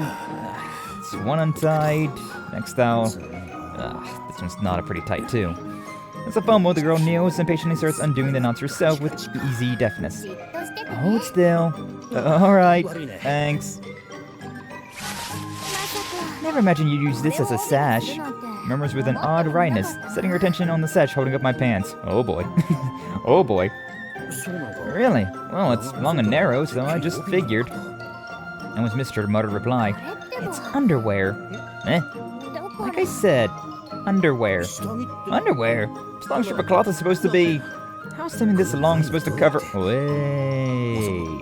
It's one untied. Next I'll... this one's not a pretty tight too. As a fumble, the girl kneels and patiently starts undoing the knots herself with easy deftness. Hold still. Alright, thanks. Never imagined you'd use this as a sash. Murmurs with an odd wryness, setting her attention on the sash holding up my pants. Oh boy. Oh boy. Really? Well, it's long and narrow, so I just figured. And was Mr. Muttered reply. It's underwear. Like I said, underwear. Underwear? This long strip of cloth is supposed to be... How's something this long supposed to cover... Wait...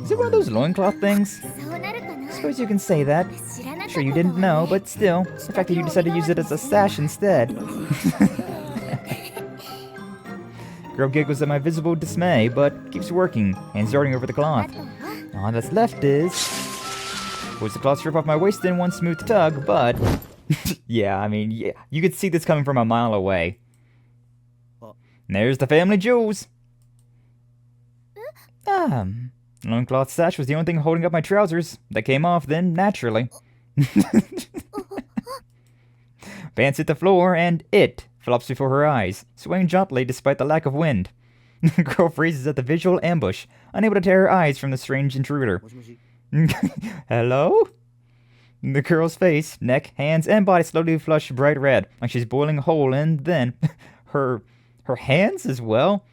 Is it one of those loincloth things? I suppose you can say that. Sure you didn't know, but still, the fact that you decided to use it as a sash instead. Girl giggles at my visible dismay, but keeps working, hands darting over the cloth. All that's left is... Pulls the cloth strip off my waist in one smooth tug, but... yeah, I mean, yeah, you could see this coming from a mile away. And there's the family jewels. Loincloth sash was the only thing holding up my trousers. That came off then, naturally. Pants hit the floor, and it flops before her eyes, swaying jauntily despite the lack of wind. The girl freezes at the visual ambush, unable to tear her eyes from the strange intruder. Hello? The girl's face, neck, hands, and body slowly flush bright red, like she's boiling a hole, and then her hands as well?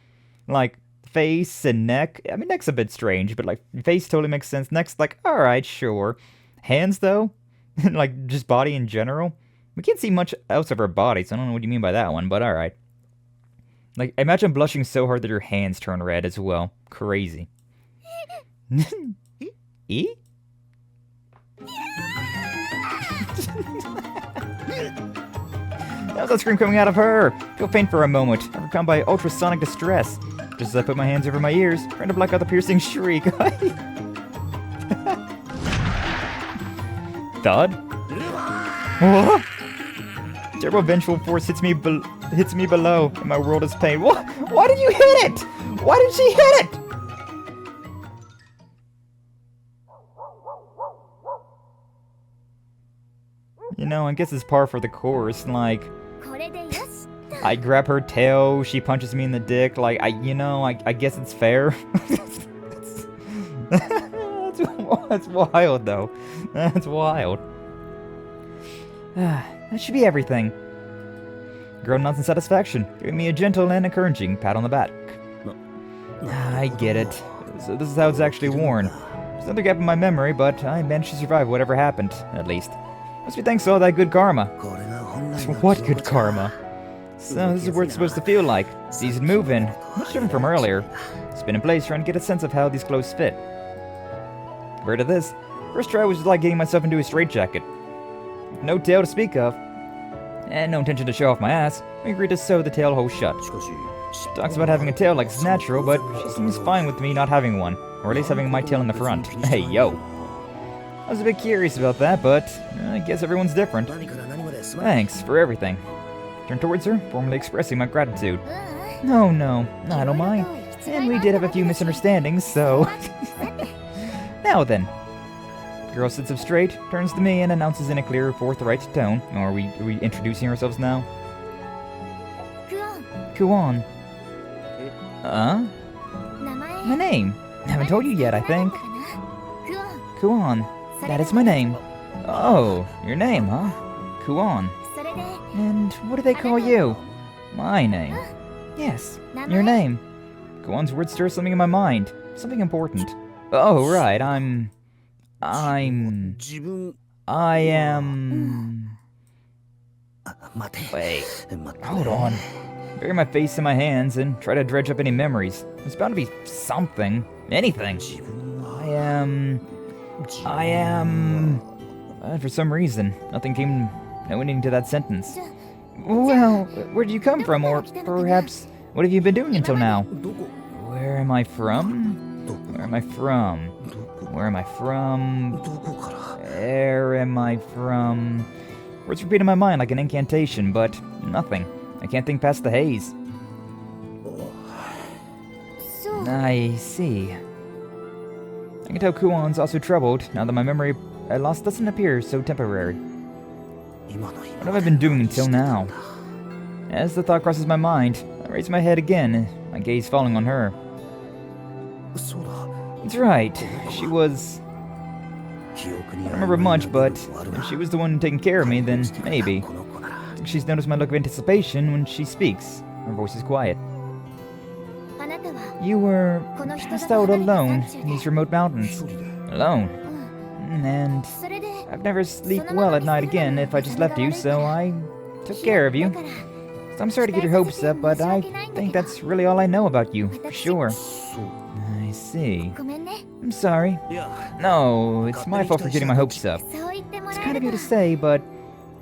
Like, face and neck. I mean, neck's a bit strange, but, like, face totally makes sense. Neck's like, alright, sure. Hands, though? Like, just body in general? We can't see much else of her body, so I don't know what you mean by that one, but alright. Like, imagine blushing so hard that your hands turn red as well. Crazy. E? That was that scream coming out of her. Feel faint for a moment, overcome by ultrasonic distress. Just as I put my hands over my ears, trying to block out the piercing shriek. Thud? What? Terrible vengeful force hits me below, and my world is pain. What? Why did you hit it? Why did she hit it? You know, I guess it's par for the course. Like, I grab her tail, she punches me in the dick. Like, I guess it's fair. That's wild, though. That's wild. That should be everything. Girl nods in satisfaction, giving me a gentle and encouraging pat on the back. I get it. So this is how it's actually worn. There's another gap in my memory, but I managed to survive whatever happened, at least. Must be thanks to all that good karma. What good karma? So this is what it's supposed to feel like. It's easy to move in, much different from earlier. Spin in place trying to get a sense of how these clothes fit. Compared to this, first try was like getting myself into a straitjacket. No tail to speak of, and no intention to show off my ass, we agreed to sew the tail hole shut. She talks about having a tail like it's natural, but she seems fine with me not having one, or at least having my tail in the front. Hey, yo. I was a bit curious about that, but I guess everyone's different. Thanks for everything. Turned towards her, formally expressing my gratitude. No, I don't mind. And we did have a few misunderstandings, so... Now then. Girl sits up straight, turns to me, and announces in a clear, forthright tone. Are we introducing ourselves now? Kuon. My name. I haven't told you yet, I think. Kuon. That is my name. Oh, your name, huh? Kuon. And what do they call you? My name. Yes, your name. Kuon's words stir something in my mind. Something important. Oh, right, I am... Wait, hold on. Bury my face in my hands and try to dredge up any memories. There's bound to be something. Anything. I am... for some reason, nothing came... No ending to that sentence. Well, where did you come from? Or perhaps, what have you been doing until now? Where am I from? Where am I from? Where am I from? Where am I from? Words repeat in my mind like an incantation, but nothing. I can't think past the haze. I see. I can tell Kuon's also troubled, now that my memory loss doesn't appear so temporary. What have I been doing until now? As the thought crosses my mind, I raise my head again, my gaze falling on her. That's right, she was... I don't remember much, but if she was the one taking care of me, then maybe. I think she's noticed my look of anticipation when she speaks. Her voice is quiet. You were passed out alone in these remote mountains. Alone. And I've never sleep well at night again if I just left you, so I took care of you. So I'm sorry to get your hopes up, but I think that's really all I know about you, for sure. I see. I'm sorry. No, it's my fault for getting my hopes up. It's kind of you to say, but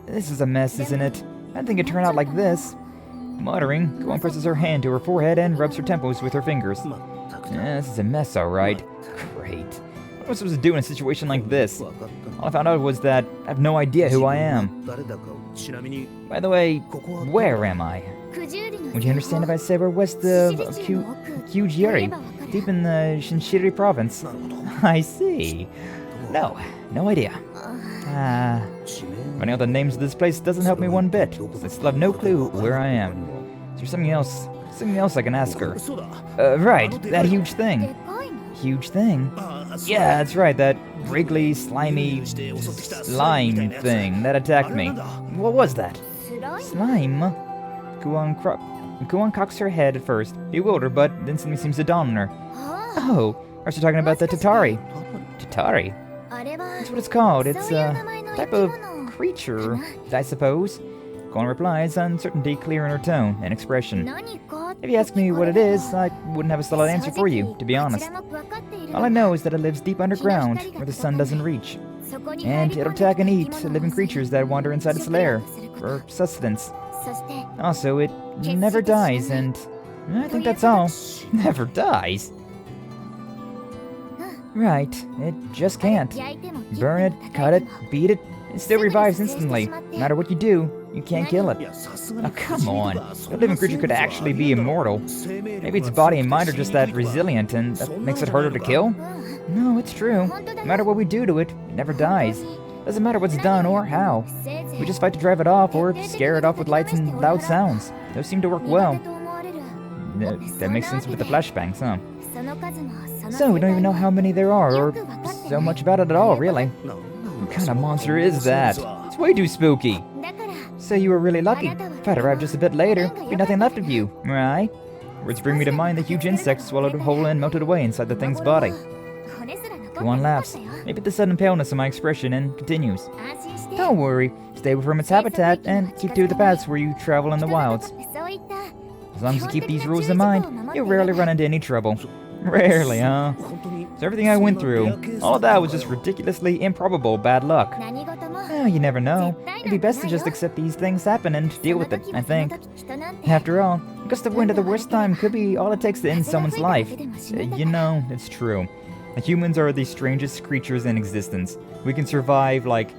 this is a mess, isn't it? I didn't think it'd turn out like this. Muttering, Kuon presses her hand to her forehead and rubs her temples with her fingers. Yeah, this is a mess, alright. Great. What am I supposed to do in a situation like this? All I found out was that I have no idea who I am. By the way, where am I? Would you understand if I said we're west of Kyujiri, deep in the Shinshiri province? I see. No idea. Finding out the names of this place doesn't help me one bit, because I still have no clue where I am. Is there something else I can ask her? Right, that huge thing. Huge thing? Yeah, that's right, that wriggly, slimy, slime thing that attacked me. What was that? Slime? Kuon cocks her head at first, bewildered, but then something seems to dawn on her. Oh, are you talking about the Tatari? Tatari? That's what it's called. It's a type of creature, I suppose. Kuon replies, uncertainty clear in her tone and expression. If you ask me what it is, I wouldn't have a solid answer for you, to be honest. All I know is that it lives deep underground, where the sun doesn't reach. And it'll attack and eat living creatures that wander inside its lair for sustenance. Also, it never dies, and I think that's all. Never dies? Right, it just can't. Burn it, cut it, beat it, it still revives instantly. No matter what you do, you can't kill it. Oh, come on. No living creature could actually be immortal. Maybe its body and mind are just that resilient, and that makes it harder to kill? No, it's true. No matter what we do to it, it never dies. Doesn't matter what's done or how. We just fight to drive it off or scare it off with lights and loud sounds. Those seem to work well. That makes sense with the flashbangs, huh? So, we don't even know how many there are, or so much about it at all, really. What kind of monster is that? It's way too spooky. So you were really lucky. If I'd arrived just a bit later, there'd be nothing left of you, right? Words bring me to mind the huge insect swallowed whole and melted away inside the thing's body. Kuon laughs, maybe at the sudden paleness of my expression, and continues. Don't worry, stay away from its habitat, and keep to the paths where you travel in the wilds. As long as you keep these rules in mind, you'll rarely run into any trouble. Rarely, huh? So everything I went through, all of that was just ridiculously improbable bad luck. Well, you never know. It'd be best to just accept these things happen and deal with it, I think. After all, a gust of wind at the worst time could be all it takes to end someone's life. You know, it's true. Humans are the strangest creatures in existence. We can survive, like,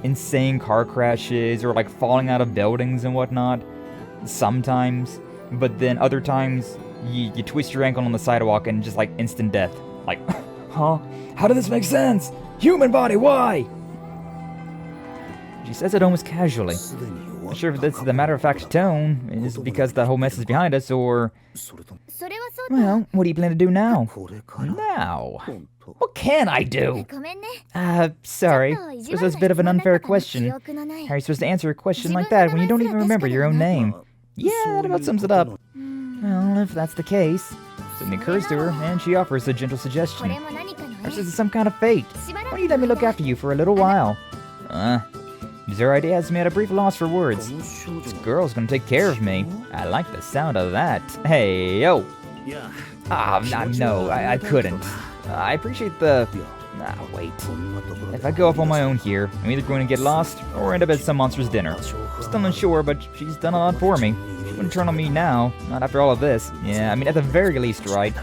insane car crashes or, like, falling out of buildings and whatnot. Sometimes. But then other times, you twist your ankle on the sidewalk and just, like, instant death. Like, huh? How did this make sense? Human body, why? She says it almost casually. Not sure if that's the matter-of-fact tone is because that whole mess is behind us, or... Well, what do you plan to do now? Now? What can I do? Sorry. Suppose that's a bit of an unfair question. How are you supposed to answer a question like that when you don't even remember your own name? Yeah, that about sums it up. Well, if that's the case... Something occurs to her, and she offers a gentle suggestion. Perhaps it's some kind of fate. Why don't you let me look after you for a little while? Her idea has me at a brief loss for words. This girl's gonna take care of me. I like the sound of that. Hey, yo! No, I couldn't. I appreciate the... wait. If I go off on my own here, I'm either going to get lost, or end up at some monster's dinner. Still unsure, but she's done a lot for me. She wouldn't turn on me now, not after all of this. Yeah, I mean, at the very least, right?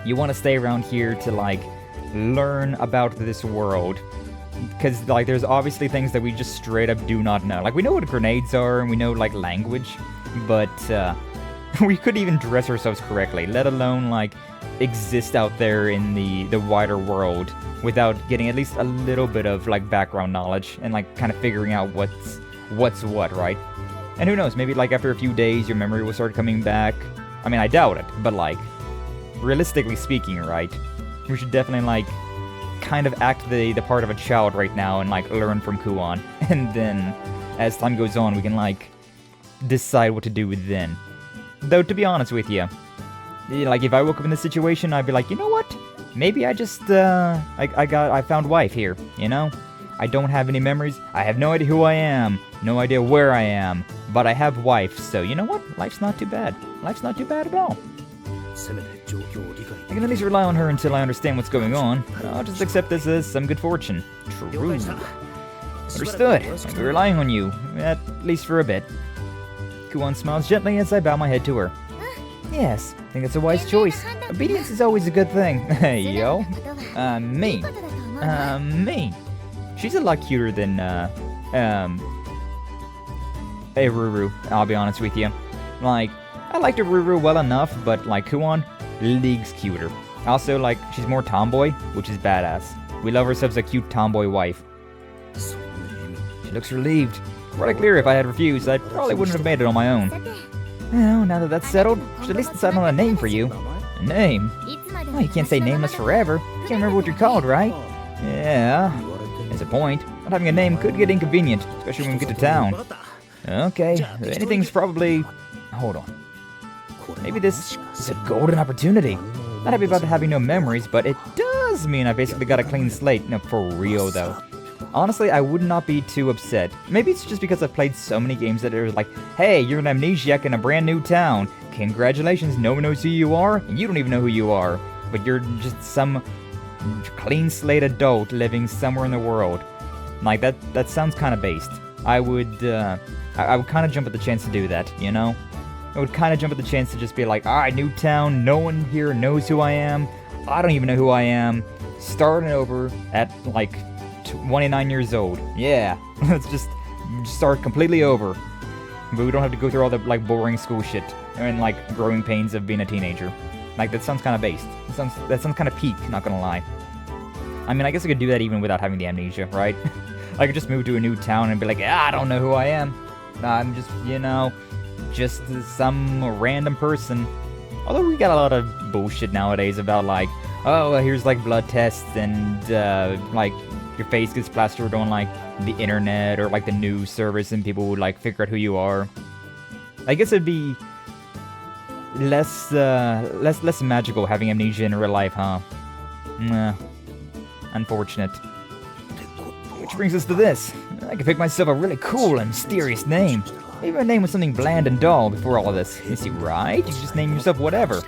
You want to stay around here to, like, learn about this world. Because, like, there's obviously things that we just straight up do not know. Like, we know what grenades are, and we know, like, language, but, we couldn't even dress ourselves correctly, let alone, like, exist out there in the wider world without getting at least a little bit of, like, background knowledge and, like, kind of figuring out what's what, right? And who knows, maybe, like, after a few days, your memory will start coming back. I mean, I doubt it, but, like, realistically speaking, right? We should definitely, like, kind of act the part of a child right now and, like, learn from Kuon. And then, as time goes on, we can, like, decide what to do then. Though, to be honest with you, like, if I woke up in this situation, I'd be like, you know what? Maybe I just, I found wife here, you know? I don't have any memories, I have no idea who I am, no idea where I am, but I have wife, so you know what? Life's not too bad. Life's not too bad at all. I can at least rely on her until I understand what's going on. I'll just accept this as some good fortune. True. Understood. I'll be relying on you, at least for a bit. Kuon smiles gently as I bow my head to her. Yes, I think it's a wise choice. Obedience is always a good thing. Hey, yo. Me. She's a lot cuter than, Ruru, I'll be honest with you. Like, I liked Ruru well enough, but, like, Kuon, leagues cuter. Also, like, she's more tomboy, which is badass. We love ourselves a cute tomboy wife. She looks relieved. Quite clear if I had refused, I probably wouldn't have made it on my own. Well, now that that's settled, we should at least decide on a name for you. A name? Well, you can't say nameless forever. You can't remember what you're called, right? Yeah. There's a point. Not having a name could get inconvenient, especially when we get to town. Okay, anything's probably... Hold on. Maybe this is a golden opportunity. Not happy about having no memories, but it does mean I basically got a clean slate. No, for real, though. Honestly, I would not be too upset. Maybe it's just because I've played so many games that are like, hey, you're an amnesiac in a brand new town. Congratulations, no one knows who you are, and you don't even know who you are. But you're just some clean slate adult living somewhere in the world. Like, that sounds kind of based. I would kind of jump at the chance to do that, you know? I would kind of jump at the chance to just be like, alright, new town, no one here knows who I am, I don't even know who I am, starting over at, like, 29 years old. Yeah, let's just start completely over. But we don't have to go through all the, like, boring school shit and, like, growing pains of being a teenager. Like, that sounds kind of based. That sounds kind of peak, not gonna lie. I mean, I guess I could do that even without having the amnesia, right? I could just move to a new town and be like, I don't know who I am. I'm just, you know, just some random person. Although we got a lot of bullshit nowadays about, like, oh, here's, like, blood tests and, like, your face gets plastered on, like, the internet or, like, the news service and people would, like, figure out who you are. I guess it'd be less magical having amnesia in real life, huh? Nah. Unfortunate. Which brings us to this. I could pick myself a really cool and mysterious name. Maybe my name was something bland and dull before all of this. You see, right? You could just name yourself whatever.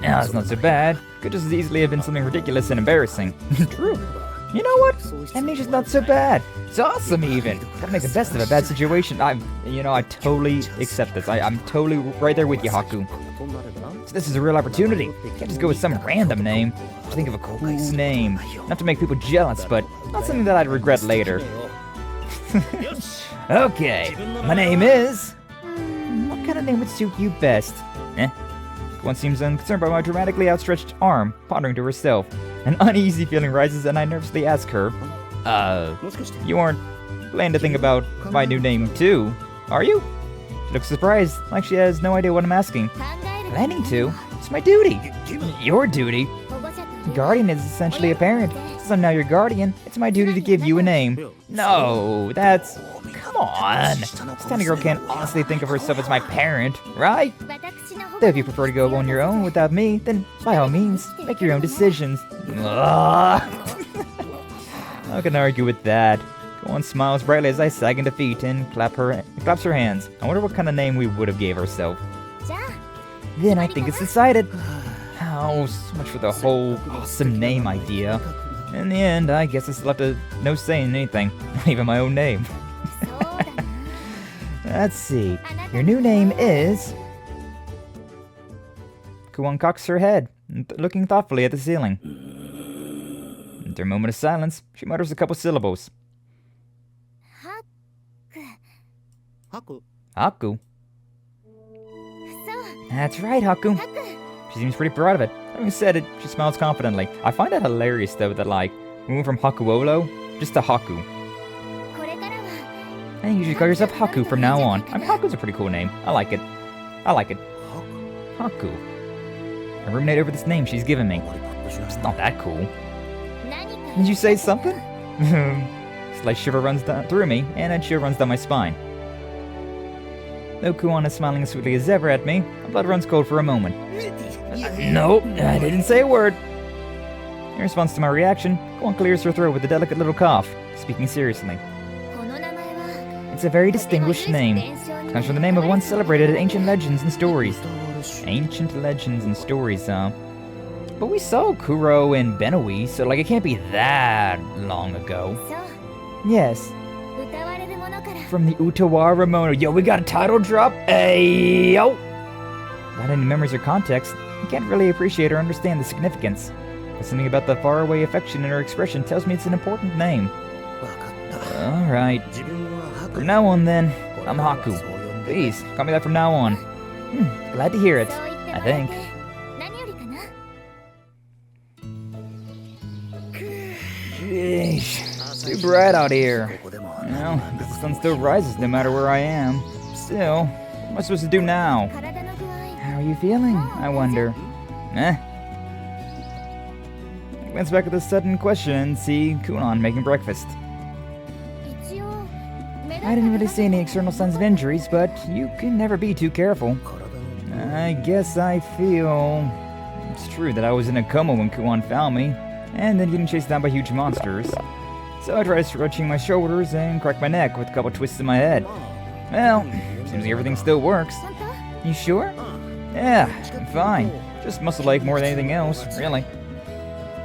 Now, that's not so bad. Could just as easily have been something ridiculous and embarrassing. True. You know what? Amnesia's not so bad. It's awesome, even. Gotta make the best of a bad situation. I totally accept this. I'm totally right there with you, Haku. So this is a real opportunity. Can't just go with some random name. Just think of a cool name. Not to make people jealous, but not something that I'd regret later. Okay, my name is... What kind of name would suit you best? One seems unconcerned by my dramatically outstretched arm, pondering to herself. An uneasy feeling rises and I nervously ask her, you aren't planning to think about my new name too, are you? She looks surprised, like she has no idea what I'm asking. Planning to? It's my duty. Your duty? Guardian is essentially a parent. Since I'm now your guardian, it's my duty to give you a name. No, that's... Come on! This tiny girl can't honestly think of herself as my parent, right? Though if you prefer to go on your own without me, then by all means, make your own decisions. How can I argue with that? Kuon smiles brightly as I sag into feet and claps her hands. I wonder what kind of name we would have gave ourselves. Then I think it's decided. Oh, so much for the whole awesome name idea. In the end, I guess I still have to no say in anything, not even my own name. Let's see. Your new name is... Kuon cocks her head, looking thoughtfully at the ceiling. After a moment of silence, she mutters a couple syllables. Haku. Haku? That's right, Haku. She seems pretty proud of it. Having said it, she smiles confidently. I find it hilarious, though, that, like, we went from Hakuolo just to Haku. I think you should call yourself Haku from now on. I mean, Haku's a pretty cool name. I like it. Haku. I ruminate over this name she's given me. It's not that cool. Did you say something? Slight shiver runs through me, and a chill runs down my spine. Though Kuon is smiling as sweetly as ever at me, my blood runs cold for a moment. Nope, I didn't say a word. In response to my reaction, Kuon clears her throat with a delicate little cough, speaking seriously. It's a very distinguished name. It comes from the name of one celebrated in ancient legends and stories. Ancient legends and stories, huh? But we saw Kuro and Benoi, so like it can't be that long ago. Yes. From the Utawarerumono. Yo, we got a title drop? Hey, yo! Without any memories or context, I can't really appreciate or understand the significance. But something about the faraway affection in her expression tells me it's an important name. Alright. From now on then, I'm Haku. Please, call me that from now on. Glad to hear it, I think. Sheesh, too bright out here. Well, the sun still rises no matter where I am. Still, what am I supposed to do now? How are you feeling, I wonder? I glance back at this sudden question and see Kuon making breakfast. I didn't really see any external signs of injuries, but you can never be too careful. I guess I feel... It's true that I was in a coma when Kuon found me, and then getting chased down by huge monsters. So I tried stretching my shoulders and cracked my neck with a couple twists in my head. Well, seems like everything still works. You sure? Yeah, I'm fine. Just muscle ache more than anything else, really.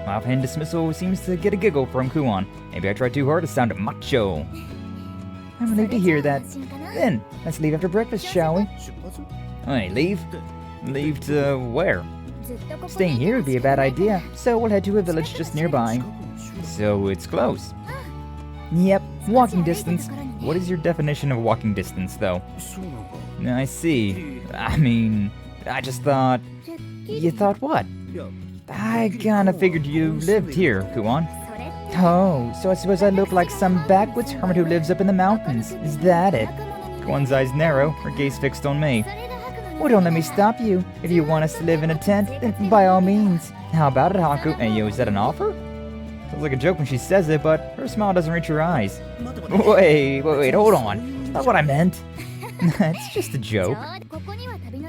Offhand dismissal seems to get a giggle from Kuon. Maybe I tried too hard to sound macho. I'm relieved to hear that. Then, let's leave after breakfast, shall we? Hey, leave? Leave to where? Staying here would be a bad idea, so we'll head to a village just nearby. So it's close? Yep, walking distance. What is your definition of walking distance, though? I see. I mean, I just thought... You thought what? I kinda figured you lived here, Kuon. Oh, so I suppose I look like some backwoods hermit who lives up in the mountains. Is that it? Kuon's eyes narrow, her gaze fixed on me. Well, don't let me stop you. If you want us to live in a tent, then by all means. How about it, Haku? Hey, yo, is that an offer? Sounds like a joke when she says it, but her smile doesn't reach her eyes. Wait, hold on. That's not what I meant. It's just a joke.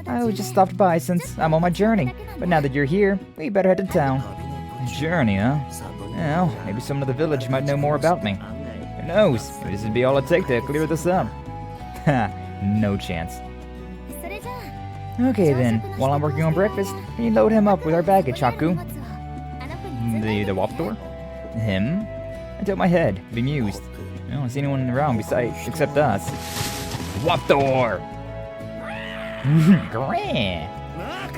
I just stopped by since I'm on my journey. But now that you're here, we better head to town. Journey, huh? Well, maybe someone in the village might know more about me. Who knows? Maybe this would be all it takes to clear this up. Ha, no chance. Okay then, while I'm working on breakfast, can you load him up with our baggage, Haku? The Waptor? Him? I tilt my head, bemused. I don't see anyone around besides, except us. Waptor!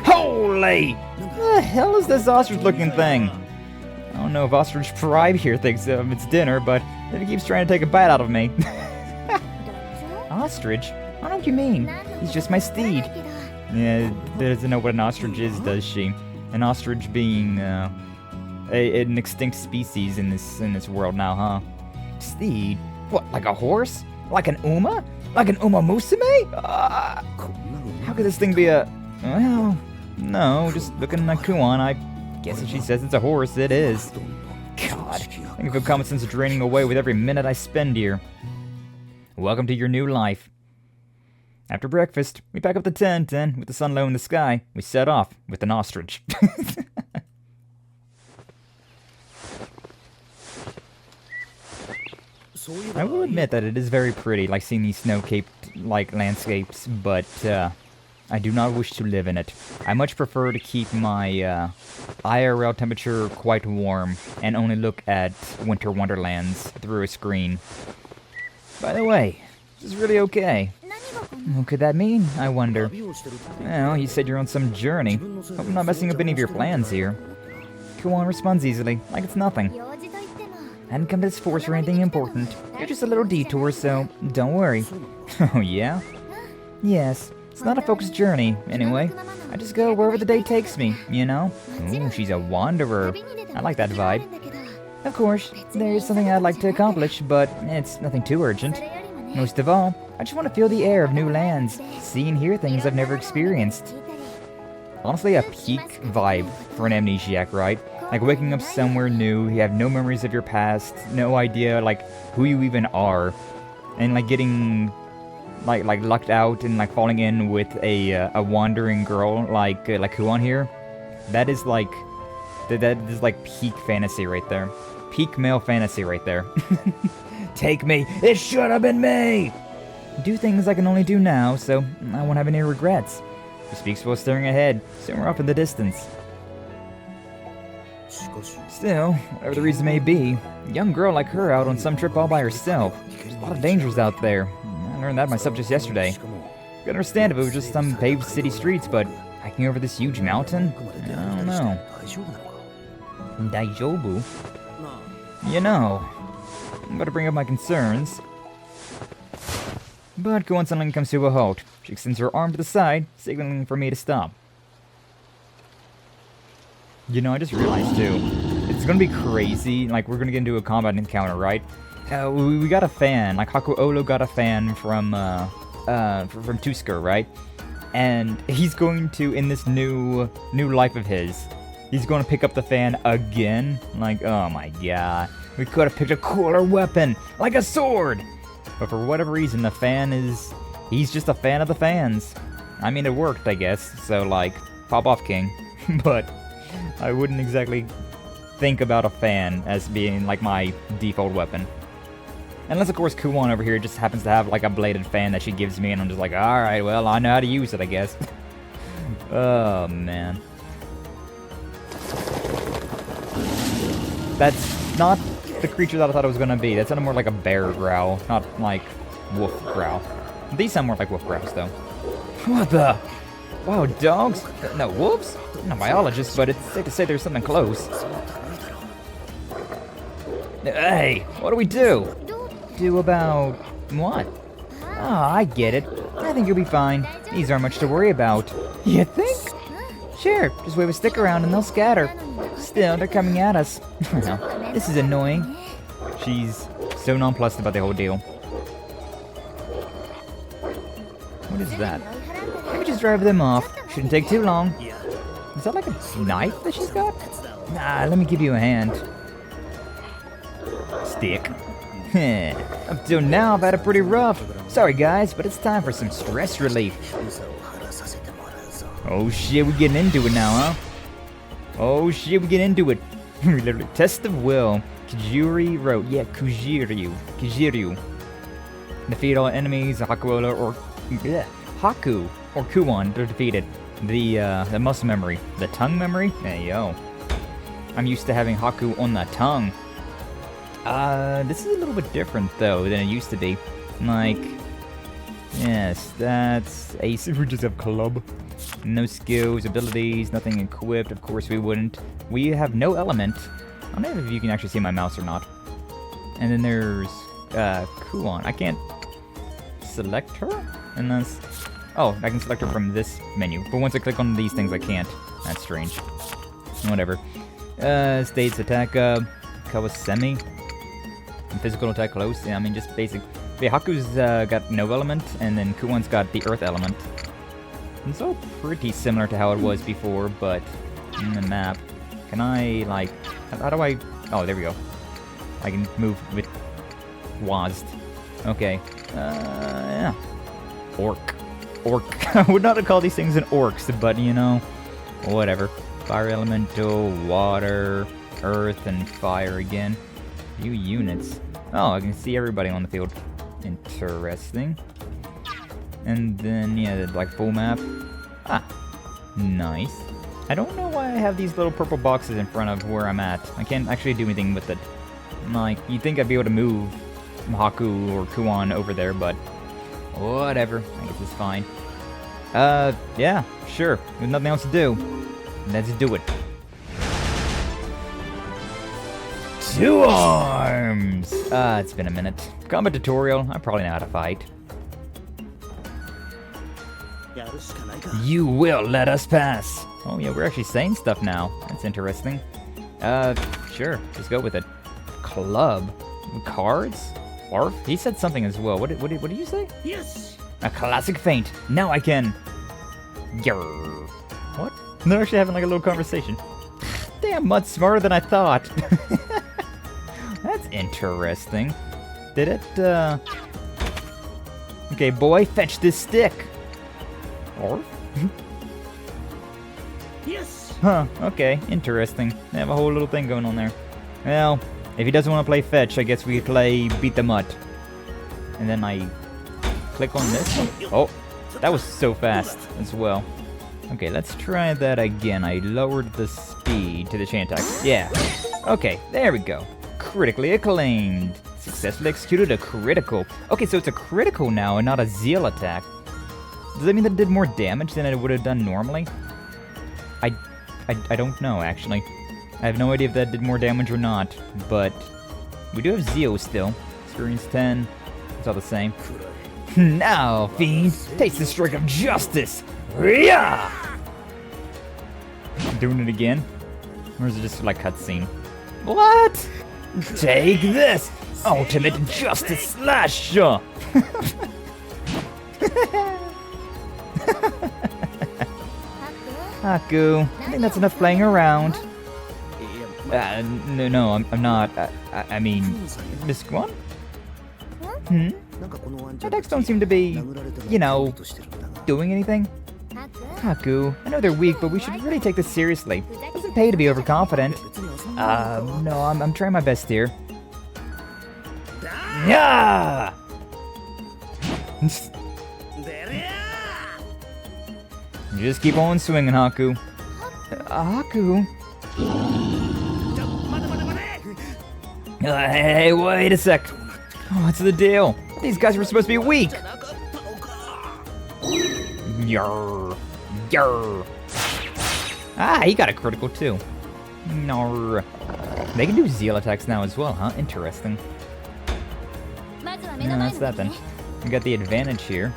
Holy! What the hell is this ostrich-looking thing? I don't know if Ostrich Pride here thinks it's dinner, but he keeps trying to take a bite out of me. Ostrich? I don't know what you mean. He's just my steed. Yeah, doesn't know what an ostrich is, does she? An ostrich being an extinct species in this world now, huh? Steed? What, like a horse? Like an Uma? Like an Uma Musume? How could this thing be a... Well, no, just looking at Kuon, I guess if she says it's a horse, it is. God, I can feel common sense draining away with every minute I spend here. Welcome to your new life. After breakfast, we pack up the tent and, with the sun low in the sky, we set off with an ostrich. I will admit that it is very pretty, like seeing these snow-capped, like, landscapes, but, I do not wish to live in it. I much prefer to keep my, IRL temperature quite warm, and only look at winter wonderlands through a screen. By the way, this is really okay. What could that mean, I wonder? Well, you said you're on some journey. Hope I'm not messing up any of your plans here. Kuon responds easily, like it's nothing. I didn't come to this forest for anything important. You're just a little detour, so don't worry. Oh, yeah? Yes. It's not a focused journey, anyway. I just go wherever the day takes me, you know? Ooh, she's a wanderer. I like that vibe. Of course, there's something I'd like to accomplish, but it's nothing too urgent. Most of all, I just want to feel the air of new lands, see and hear things I've never experienced. Honestly, a peak vibe for an amnesiac, right? Like waking up somewhere new, you have no memories of your past, no idea, like, who you even are. And, like, getting... like lucked out and like falling in with a wandering girl like Kuon here, that is like peak fantasy right there, peak male fantasy right there. Take me, it should have been me. Do things I can only do now, so I won't have any regrets. He speaks while staring ahead, somewhere off in the distance. Still, whatever the reason may be, a young girl like her out on some trip all by herself. There's a lot of dangers out there. I learned that myself just yesterday. Could understand if it was just some paved city streets, but hiking over this huge mountain? I don't know. Daijobu? You know, I'm about to bring up my concerns. But Kuon suddenly comes to a halt. She extends her arm to the side, signaling for me to stop. You know, I just realized too, it's gonna be crazy. Like, we're gonna get into a combat encounter, right? We got a fan, like Haku Olo got a fan from Tusker, right? And he's going to, in this new life of his, he's going to pick up the fan again. Like, oh my god, we could have picked a cooler weapon, like a sword. But for whatever reason, the fan he's just a fan of the fans. I mean, it worked, I guess. So like, pop off, King. But I wouldn't exactly think about a fan as being like my default weapon. Unless, of course, Kuon over here just happens to have, like, a bladed fan that she gives me, and I'm just like, alright, well, I know how to use it, I guess. Oh, man. That's not the creature that I thought it was gonna be. That sounded more like a bear growl, not like wolf growl. These sound more like wolf growls, though. What the? Wow, dogs? No, wolves? I'm not a biologist, but it's safe to say there's something close. Hey, what do we do? Do about what? Oh, I get it. I think you'll be fine. These aren't much to worry about. You think? Sure, just wave a stick around and they'll scatter. Still, they're coming at us. Well, this is annoying. She's so nonplussed about the whole deal. What is that? Maybe just drive them off. Shouldn't take too long. Is that like a knife that she's got? Nah, let me give you a hand. Stick. Up till now, I've had it pretty rough. Sorry guys, but it's time for some stress relief. Oh shit, we're getting into it now, huh? Oh shit, we get into it. Literally, test of will. Kujiri wrote, yeah, Kujiryu. Defeat all enemies, Haku or Kuon, they're defeated. The muscle memory, the tongue memory? Hey yo. I'm used to having Haku on the tongue. This is a little bit different though than it used to be. Like, yes, that's ace. We just have club. No skills, abilities, nothing equipped. Of course we wouldn't. We have no element. I don't know if you can actually see my mouse or not. And then there's Kuon. I can't select her unless. Oh, I can select her from this menu. But once I click on these things, I can't. That's strange. Whatever. States attack. Kawasemi. Physical attack close. Yeah, I mean just basic. Yeah, Haku's got no element, and then Kuon's got the earth element. It's all pretty similar to how it was before, but in the map. Can I, like, how do I, oh, there we go. I can move with WASD. Okay, yeah. Orc. I would not have called these things an orcs, but, you know, whatever. Fire elemental, water, earth, and fire again. New units. Oh, I can see everybody on the field. Interesting. And then, yeah, like full map. Ah, nice. I don't know why I have these little purple boxes in front of where I'm at. I can't actually do anything with it. Like, you'd think I'd be able to move Haku or Kuon over there, but whatever. I guess it's fine. Yeah, sure. There's nothing else to do. Let's do it. 2 arms! It's been a minute. Combat tutorial. I probably know how to fight. You will let us pass. Oh yeah, we're actually saying stuff now. That's interesting. Sure. Just go with it. Club. Cards? Orf? He said something as well. What did you say? Yes. A classic feint. Now I can. Grr. What? They're actually having like a little conversation. Damn, much smarter than I thought. That's interesting. Did it, Okay, boy, fetch this stick. Or? Yes. Huh, okay, interesting. They have a whole little thing going on there. Well, if he doesn't want to play fetch, I guess we play beat the mutt. And then I click on this. Oh, that was so fast as well. Okay, let's try that again. I lowered the speed to the chain attack. Yeah. Okay, there we go. Critically acclaimed. Successfully executed a critical. Okay, so it's a critical now and not a zeal attack. Does that mean that it did more damage than it would have done normally? I don't know, actually. I have no idea if that did more damage or not, but we do have zeal still. Experience 10. It's all the same. Now, fiend, taste the strike of justice. Yeah! Doing it again? Or is it just like cutscene? What? Take this! Ultimate Justice Slasher! Haku, I think that's enough playing around. No, I'm not. I mean, Miss Kuon? Attacks don't seem to be, you know, doing anything. Haku, I know they're weak, but we should really take this seriously. It doesn't pay to be overconfident. No, I'm trying my best here. Yeah! Just keep on swinging, Haku. Haku? Hey, wait a sec. What's the deal? These guys were supposed to be weak. Yarr. Yarr. Ah, he got a critical too. No. They can do zeal attacks now as well, huh? Interesting. No, that's that then. We got the advantage here.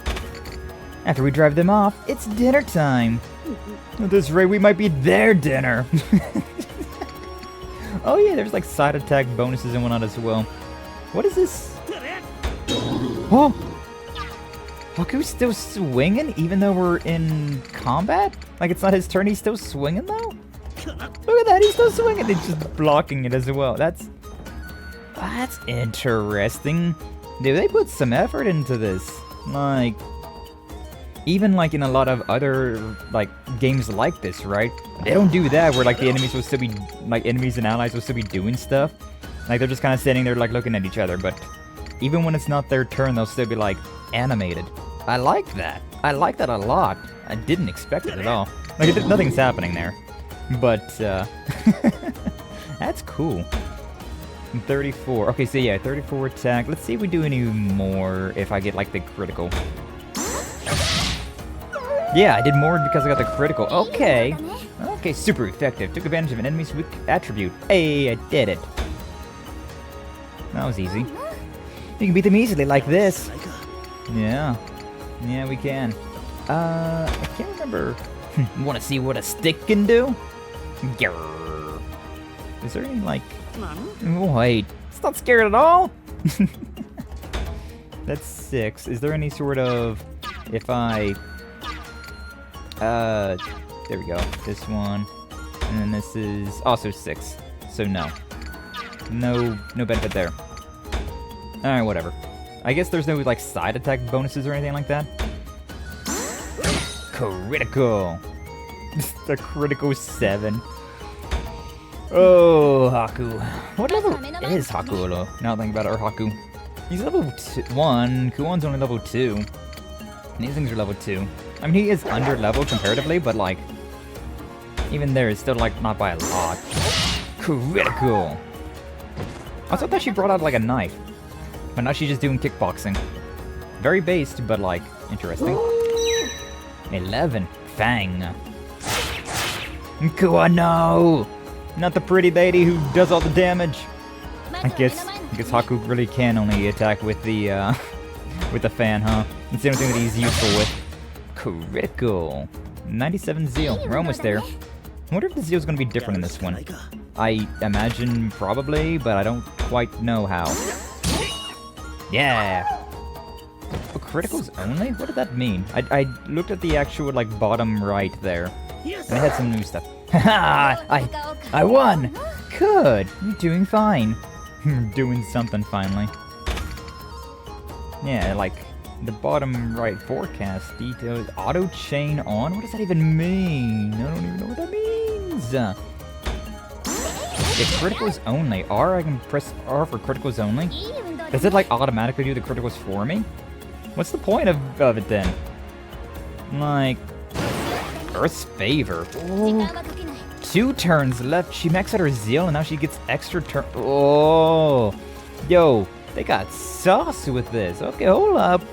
After we drive them off, it's dinner time. At this rate, we might be their dinner. Oh yeah, there's like side attack bonuses and whatnot as well. What is this? Oh! Haku's still swinging even though we're in combat? Like it's not his turn, he's still swinging though? Look at that, he's still swinging. He's just blocking it as well. That's interesting. Dude, they put some effort into this. Like, even like in a lot of other like games like this, right? They don't do that where like the enemies will still be like enemies and allies will still be doing stuff. Like they're just kind of standing there like looking at each other. But even when it's not their turn, they'll still be like animated. I like that. I like that a lot. I didn't expect it at all. Like nothing's happening there. But that's cool. 34. Okay, so yeah, 34 attack. Let's see if we do any more if I get like the critical. Yeah, I did more because I got the critical. Okay. Okay, super effective. Took advantage of an enemy's weak attribute. Hey, I did it. That was easy. You can beat them easily like this. Yeah. Yeah, we can. I can't remember. Want to see what a stick can do? Grrr. Is there any, like... Wait, it's not scared at all? That's 6. Is there any sort of... If I... There we go. This one. And then this is also 6. So no. No benefit there. Alright, whatever. I guess there's no, like, side attack bonuses or anything like that? Critical! The critical 7. Oh, Haku. What level is Haku, though? Now think about it, or Haku. He's level 1. Kuon's only level 2. And these things are level 2. I mean, he is under level comparatively, but, like, even there, it's still, like, not by a lot. Critical! Also, I thought she brought out, like, a knife. But now she's just doing kickboxing. Very based, but, like, interesting. 11. Fang. Kuon, no! Not the pretty lady who does all the damage. I guess Haku really can only attack with the fan, huh? It's the only thing that he's useful with. Critical. 97 zeal. We're almost there. I wonder if the zeal's gonna be different in this one. I imagine probably, but I don't quite know how. Yeah! Oh, criticals only? What did that mean? I looked at the actual, like, bottom right there. And they had some new stuff. Haha! I won! Good! You're doing fine. Doing something finally. Yeah, like, the bottom right forecast details. Auto chain on? What does that even mean? I don't even know what that means! If criticals only. I can press R for criticals only? Does it, like, automatically do the criticals for me? What's the point of it then? Like... Earth's favor. Oh. 2 turns left. She maxed out her zeal and now she gets extra turn. Oh. Yo, they got sauce with this. Okay, hold up.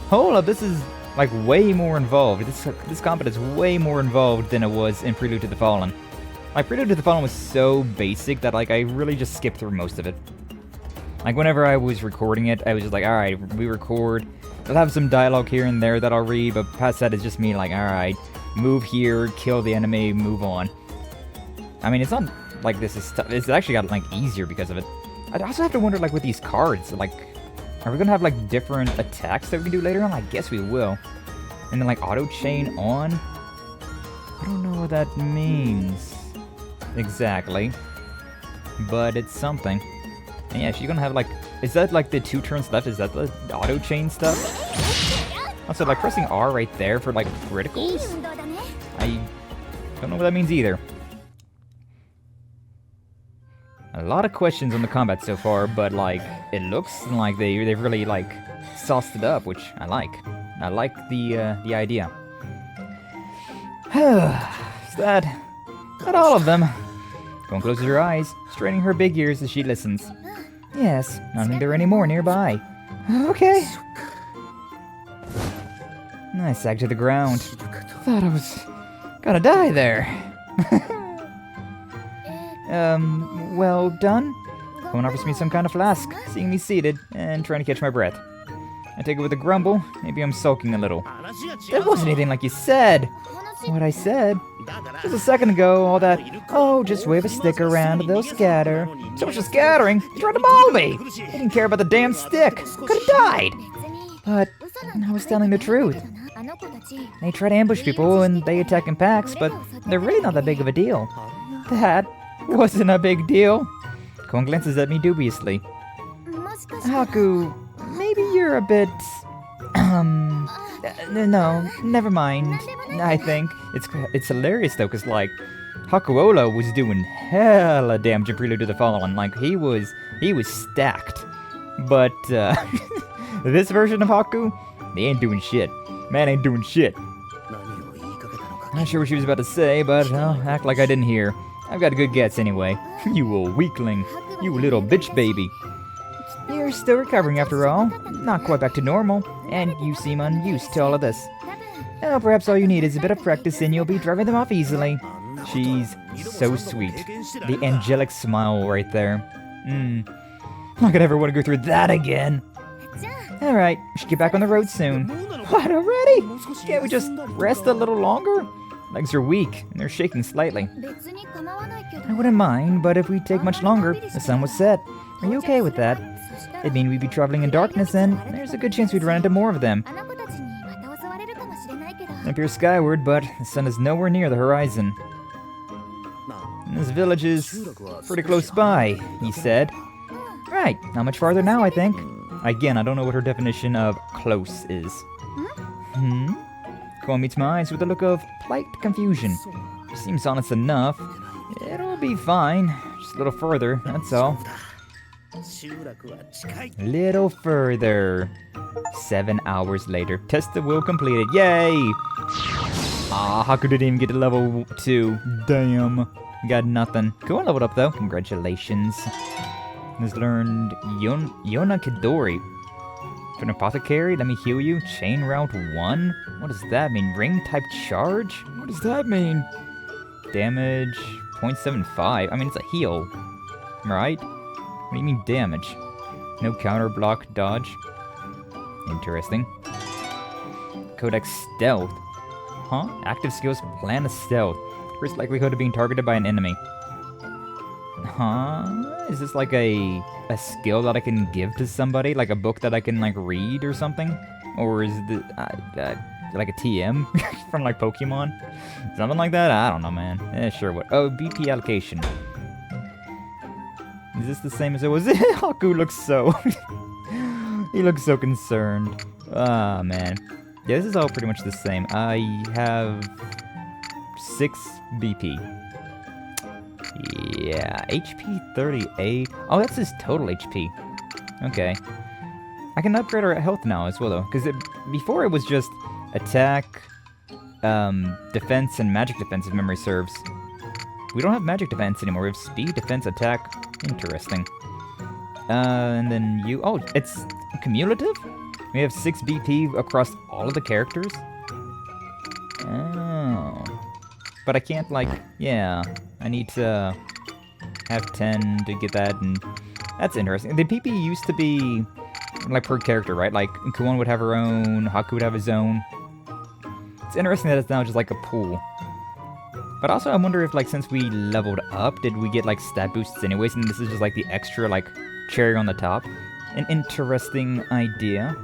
Hold up. This is like way more involved. This combat is way more involved than it was in Prelude to the Fallen. Like, Prelude to the Fallen was so basic that, like, I really just skipped through most of it. Like, whenever I was recording it, I was just like, alright, we record. I'll have some dialogue here and there that I'll read, but past that, it's just me like, alright, move here, kill the enemy, move on. I mean, it's not like this is it's actually got, like, easier because of it. I also have to wonder, like, with these cards, like, are we gonna have, like, different attacks that we can do later on? I guess we will. And then, like, auto chain on? I don't know what that means exactly, but it's something. And yeah, she's gonna have, like, is that, like, the 2 turns left? Is that the auto chain stuff? Also, like, pressing R right there for, like, criticals? I don't know what that means either. A lot of questions on the combat so far, but, like, it looks like they've really, like, sauced it up, which I like. I like the idea. Is that all of them? Kuon closes her eyes, straining her big ears as she listens. Yes, I don't think there are any more nearby. Okay. I sagged to the ground. Thought I was gonna die there. Well done? Kuon offers me some kind of flask, seeing me seated and trying to catch my breath. I take it with a grumble. Maybe I'm sulking a little. That wasn't anything like you said. What I said? Just a second ago, all that, oh, just wave a stick around, they'll scatter. So much for scattering. You tried to maul me. I didn't care about the damn stick. Could have died. But I was telling the truth. They try to ambush people and they attack in packs, but they're really not that big of a deal. That wasn't a big deal. Kuon glances at me dubiously. Haku, maybe you're a bit... no, never mind, I think. It's hilarious though, cause like, Hakuola was doing hella damage in Prelude to the Fallen. Like, he was stacked. But, this version of Haku, they ain't doing shit. Man ain't doing shit. Not sure what she was about to say, but I'll act like I didn't hear. I've got a good guess anyway. You old weakling. You little bitch baby. You're still recovering after all. Not quite back to normal. And you seem unused to all of this. Well, perhaps all you need is a bit of practice and you'll be driving them off easily. She's so sweet. The angelic smile right there. Not gonna ever want to go through that again. Alright, we should get back on the road soon. What, already? Can't we just rest a little longer? Legs are weak, and they're shaking slightly. I wouldn't mind, but if we take much longer, the sun will set. Are you okay with that? It'd mean we'd be traveling in darkness, and there's a good chance we'd run into more of them. They appear skyward, but the sun is nowhere near the horizon. This village is pretty close by, he said. Right, not much farther now, I think. Again, I don't know what her definition of close is. Kuon meets my eyes with a look of polite confusion. Seems honest enough. It'll be fine. Just a little further, that's all. Little further. 7 hours later. Test the will completed. Yay! Ah, Haku didn't even get to level 2. Damn. Got nothing. Kuon leveled up though. Congratulations. Has learned Yonakidori. For an apothecary, let me heal you. Chain route 1? What does that mean? Ring type charge? What does that mean? Damage 0.75. I mean, it's a heal. Right? What do you mean damage? No counter block dodge. Interesting. Codex stealth. Huh? Active skills plan a stealth. First likelihood of being targeted by an enemy. Huh? Is this like a skill that I can give to somebody? Like a book that I can like read or something? Or is it like a TM from like Pokemon? Something like that? I don't know, man. Sure, what? Oh, BP allocation. Is this the same as it was? Haku looks so... he looks so concerned. Ah, man. Yeah, this is all pretty much the same. I have 6 BP. Yeah, HP 38. Oh, that's his total HP. Okay. I can upgrade our health now as well, though. Because before it was just attack, defense, and magic defense, if memory serves. We don't have magic defense anymore. We have speed, defense, attack. Interesting. And then you... Oh, it's cumulative? We have 6 BP across all of the characters? Oh. But I can't, like... Yeah. I need to have 10 to get that, and that's interesting. The PP used to be, like, per character, right? Like, Kuon would have her own, Haku would have his own. It's interesting that it's now just, like, a pool. But also, I wonder if, like, since we leveled up, did we get, like, stat boosts anyways, and this is just, like, the extra, like, cherry on the top? An interesting idea.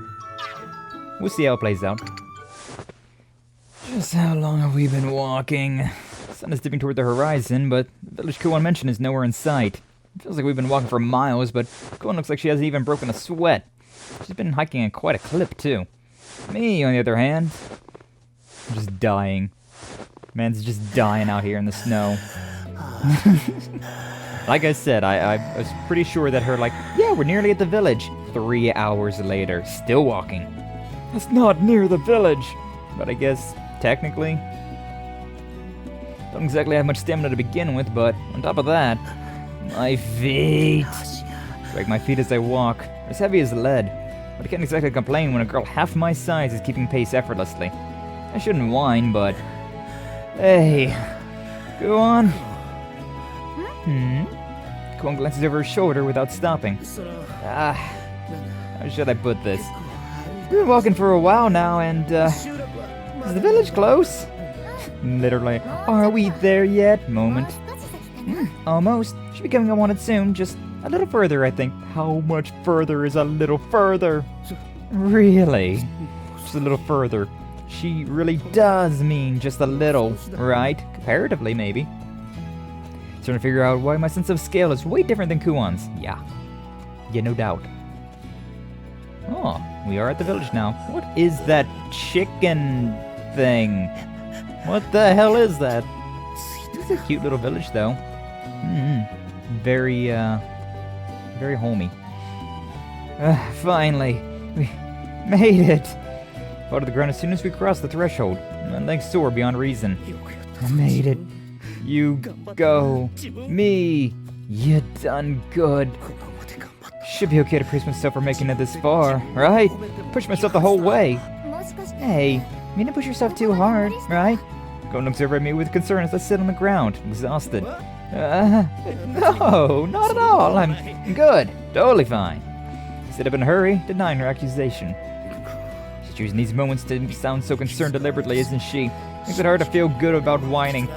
We'll see how it plays out. Just how long have we been walking? The sun is dipping toward the horizon, but the village Kuon mentioned is nowhere in sight. It feels like we've been walking for miles, but Kuon looks like she hasn't even broken a sweat. She's been hiking at quite a clip, too. Me, on the other hand, I'm just dying. Man's just dying out here in the snow. Like I said, I was pretty sure that her, like, yeah, we're nearly at the village. 3 hours later, still walking. That's not near the village. But I guess, technically, don't exactly have much stamina to begin with, but on top of that, my feet. Drag my feet as I walk. They're as heavy as lead. But I can't exactly complain when a girl half my size is keeping pace effortlessly. I shouldn't whine, but... Hey... Go on. Kuon glances over his shoulder without stopping. How should I put this? We've been walking for a while now, and, is the village close? Literally, are we there yet? Moment. Almost. Should be coming unwanted soon, just a little further, I think. How much further is a little further? Really? Just a little further. She really does mean just a little, right? Comparatively, maybe. Trying to figure out why my sense of scale is way different than Kuon's. Yeah, no doubt. Oh, we are at the village now. What is that chicken thing? What the hell is that? It's a cute little village, though. Very homey. Finally, we made it. Fall to the ground as soon as we crossed the threshold. My legs sore beyond reason. I made it. You go. Me. You done good. Should be okay to praise myself for making it this far, right? Push myself the whole way. Hey, you didn't push yourself too hard, right? Go and observe at me with concern as I sit on the ground, exhausted. No, not at all. I'm good. Totally fine. Sit up in a hurry, denying her accusation. She's choosing these moments to sound so concerned deliberately, isn't she? Makes it hard to feel good about whining.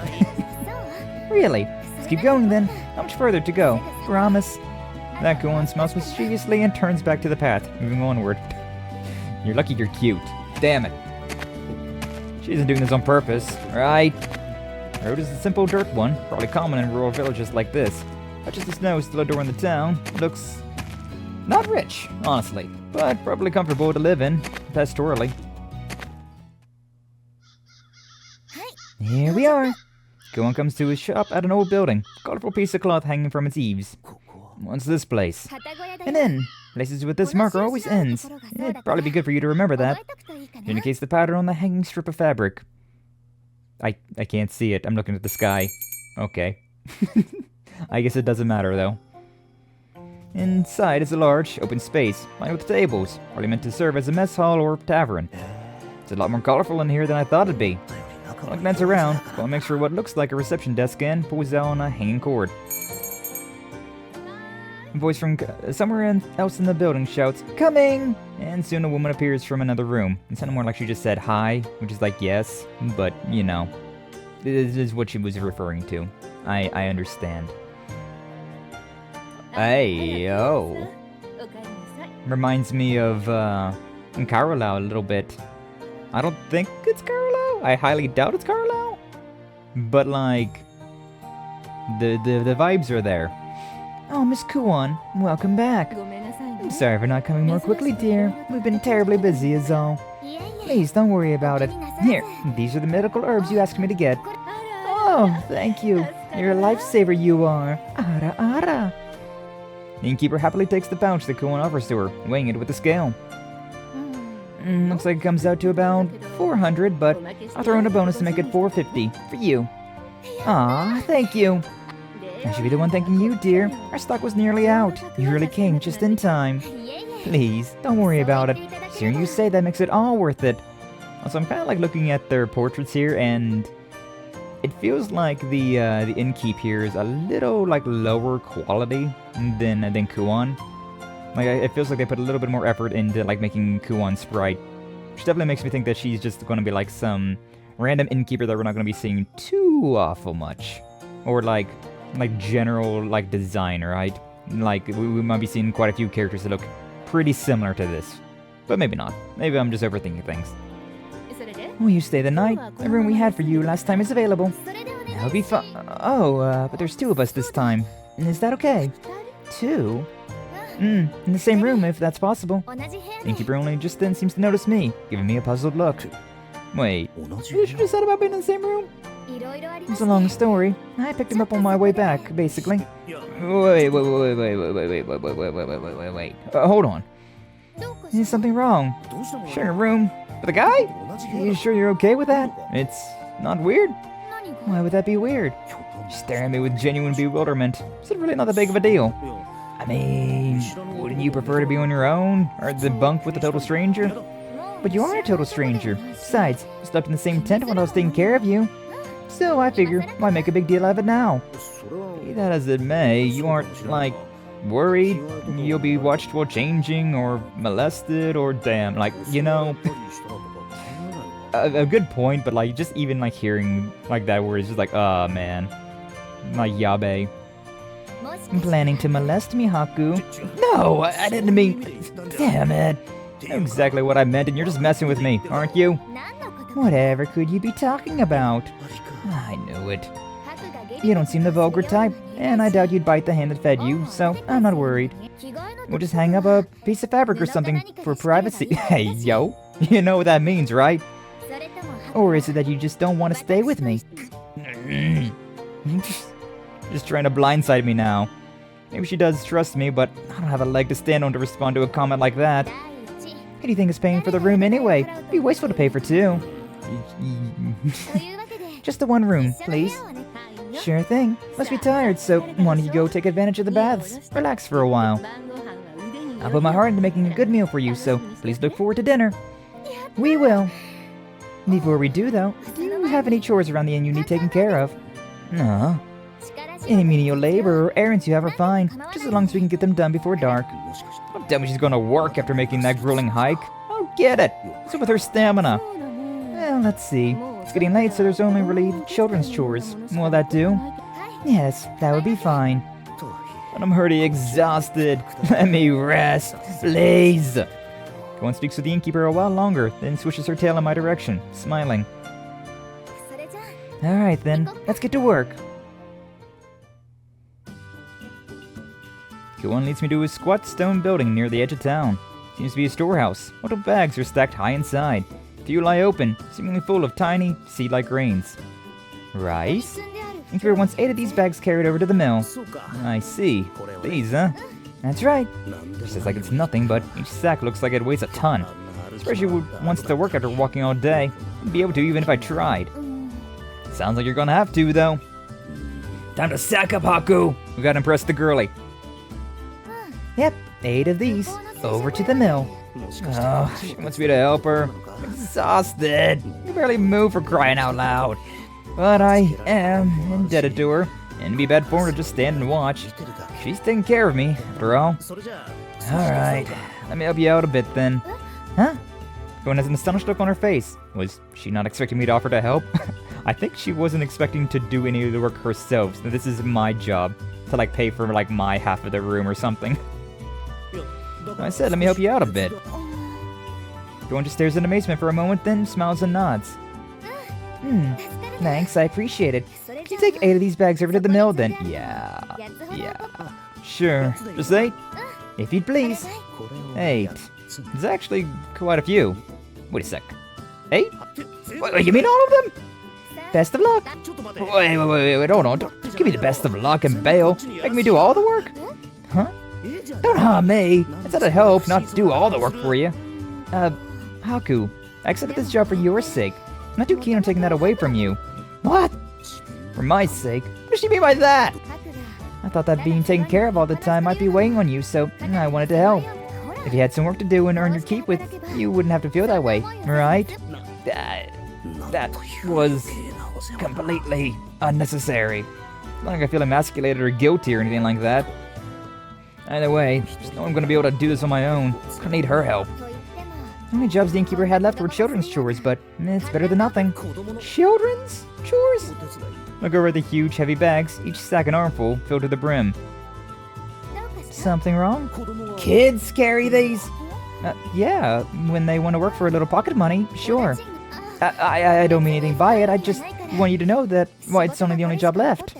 Really? Let's keep going then. How much further to go? Promise. That Kuon smiles mischievously and turns back to the path, moving onward. You're lucky you're cute. Damn it. She isn't doing this on purpose, right? The road is a simple dirt one, probably common in rural villages like this. Touches the snow still adoring the town. Looks not rich, honestly, but probably comfortable to live in, pastorally. Here we are. Kuon comes to his shop at an old building, colorful piece of cloth hanging from its eaves. What's this place? An inn. Places with this marker always ends. It'd probably be good for you to remember that. Indicates the pattern on the hanging strip of fabric. I can't see it. I'm looking at the sky. Okay. I guess it doesn't matter, though. Inside is a large, open space, lined with tables, probably meant to serve as a mess hall or tavern. It's a lot more colorful in here than I thought it'd be. I'll glance around, I'll make sure what looks like a reception desk and pulls out on a hanging cord. A voice from somewhere else in the building shouts, "Coming!" And soon a woman appears from another room. It sounded more like she just said hi, which is like yes, but you know. This is what she was referring to. I understand. Hey, yo. Reminds me of Carolao a little bit. I don't think it's Carolao. I highly doubt it's Carolao. But like, the vibes are there. Oh, Miss Kuon, welcome back. I'm sorry for not coming more quickly, dear. We've been terribly busy is all. Please, don't worry about it. Here, these are the medical herbs you asked me to get. Oh, thank you. You're a lifesaver, you are. Ara ara. The innkeeper happily takes the pouch that Kuon offers to her, weighing it with the scale. Looks like it comes out to about 400, but I'll throw in a bonus to make it 450 for you. Ah, thank you. I should be the one thanking you, dear. Our stock was nearly out. You really came just in time. Please, don't worry about it. Hearing you say that makes it all worth it. Also, I'm kind of like looking at their portraits here, and it feels like the innkeep here is a little like lower quality than Kuon. Like it feels like they put a little bit more effort into like making Kuon sprite, which definitely makes me think that she's just going to be like some random innkeeper that we're not going to be seeing too awful much, or like general like design, right? Like we might be seeing quite a few characters that look pretty similar to this, but maybe not. Maybe I'm just overthinking things. Will you stay the night? The room we had for you last time is available. That'll be fun. Oh, but there's two of us this time. Is that okay? Two? In the same room if that's possible. Innkeeper only just then seems to notice me, giving me a puzzled look. Wait, you should have said about being in the same room? It's a long story. I picked him up on my way back, basically. Wait. Hold on. Is something wrong? Sharing a room with a guy? You sure you're okay with that? It's not weird? Why would that be weird? She's staring at me with genuine bewilderment. Is it really not that big of a deal? I mean, wouldn't you prefer to be on your own, or than bunk with a total stranger? But you are a total stranger. Besides, you slept in the same tent when I was taking care of you. So I figure, why make a big deal out of it now? Be that as it may, you aren't, like, worried you'll be watched while changing, or molested, or damn, like, you know... a good point, but, like, just even, like, hearing, like, that word is just like, oh, man. My yabe. Planning to molest me, Haku? No, I didn't mean... Damn it. Exactly what I meant, and you're just messing with me, aren't you? Whatever could you be talking about? I knew it. You don't seem the vulgar type, and I doubt you'd bite the hand that fed you, so I'm not worried. We'll just hang up a piece of fabric or something for privacy. Hey, yo, you know what that means, right? Or is it that you just don't want to stay with me? Just trying to blindside me now. Maybe she does trust me, but I don't have a leg to stand on to respond to a comment like that. Who do you think is paying for the room anyway? It'd be wasteful to pay for two. Just the one room, please. Sure thing. Must be tired, so why don't you go take advantage of the baths? Relax for a while. I'll put my heart into making a good meal for you, so please look forward to dinner. We will. Before we do, though, do you have any chores around the inn you need taken care of? No. Any menial labor or errands you have are fine, just as long as we can get them done before dark. Don't tell me she's gonna work after making that grueling hike. Oh, get it. What's up with her stamina? Well, let's see. It's getting late, so there's only really children's chores. Will that do? Yes, that would be fine. But I'm already exhausted. Let me rest, please. Kuon speaks with the innkeeper a while longer, then swishes her tail in my direction, smiling. Alright then, let's get to work. Kuon leads me to a squat stone building near the edge of town. Seems to be a storehouse. Multiple bags are stacked high inside. Few lie open, seemingly full of tiny, seed-like grains. Rice? Innkeeper wants 8 of these bags carried over to the mill. I see. These, huh? That's right. She says like it's nothing, but each sack looks like it weighs a ton. Especially wants to work after walking all day. Wouldn't be able to even if I tried. Sounds like you're gonna have to, though. Time to sack up, Haku! We gotta impress the girlie. Yep, 8 of these. Over to the mill. Oh, she wants me to help her. I'm exhausted. You barely move for crying out loud. But I am indebted to her. And it'd be bad form to just stand and watch. She's taking care of me, after all. Alright, let me help you out a bit then. Huh? Kuon has an astonished look on her face. Was she not expecting me to offer to help? I think she wasn't expecting to do any of the work herself, so this is my job. To like pay for like my half of the room or something. I said, let me help you out a bit. Kuon just stares in amazement for a moment, then smiles and nods. Thanks, I appreciate it. Can you take 8 of these bags over to the mill then? Yeah. Sure. Just 8? If you'd please. 8. There's actually quite a few. Wait a sec. 8? Wait, you mean all of them? Best of luck. Wait, hold on. Don't give me the best of luck and bail. Make me do all the work? Huh? Don't harm me. It's out to help, not do all the work for you. Haku, I accepted this job for your sake. I'm not too keen on taking that away from you. What? For my sake? What does she mean by that? I thought that being taken care of all the time might be weighing on you, so I wanted to help. If you had some work to do and earn your keep with, you wouldn't have to feel that way, right? That was completely unnecessary. Not like I feel emasculated or guilty or anything like that. Either way, just know I'm going to be able to do this on my own. I need her help. The only jobs the innkeeper had left were children's chores, but it's better than nothing. Children's chores? Look over at the huge, heavy bags, each sack an armful, filled to the brim. Something wrong? Kids carry these? Yeah, when they want to work for a little pocket money, sure. I don't mean anything by it, I just want you to know that, well, it's only the only job left.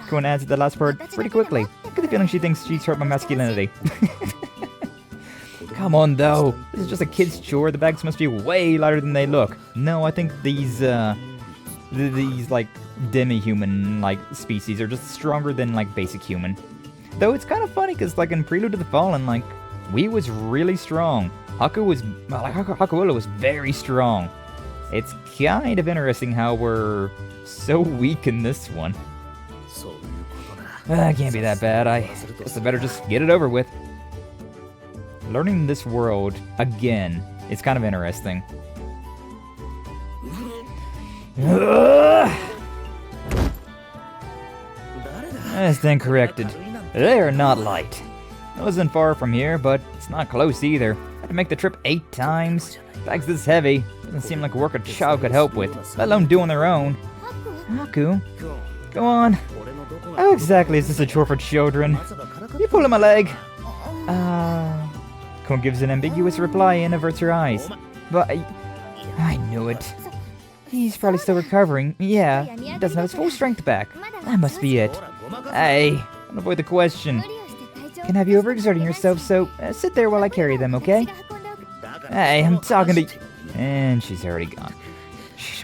Kuon adds the last part pretty quickly. I get the feeling she thinks she's hurt my masculinity. Come on, though. This is just a kid's chore. The bags must be way lighter than they look. No, I think these like, demi-human, like, species are just stronger than, like, basic human. Though it's kind of funny, because, like, in Prelude to the Fallen, like, we was really strong. Hakuula was very strong. It's kind of interesting how we're so weak in this one. Can't be that bad. I guess I better just get it over with. Learning this world again is kind of interesting. That's incorrected. They are not light. I wasn't far from here, but it's not close either. I had to make the trip 8 times. Bags this heavy doesn't seem like work a child could help with, let alone do on their own. Haku, go on. How exactly is this a chore for children? You pulling my leg? Kuon gives an ambiguous reply and averts her eyes. But I knew it. He's probably still recovering. Yeah, he doesn't have his full strength back. That must be it. Hey, don't avoid the question. Can have you overexerting yourself, so sit there while I carry them, okay? Hey, I'm talking to... And she's already gone.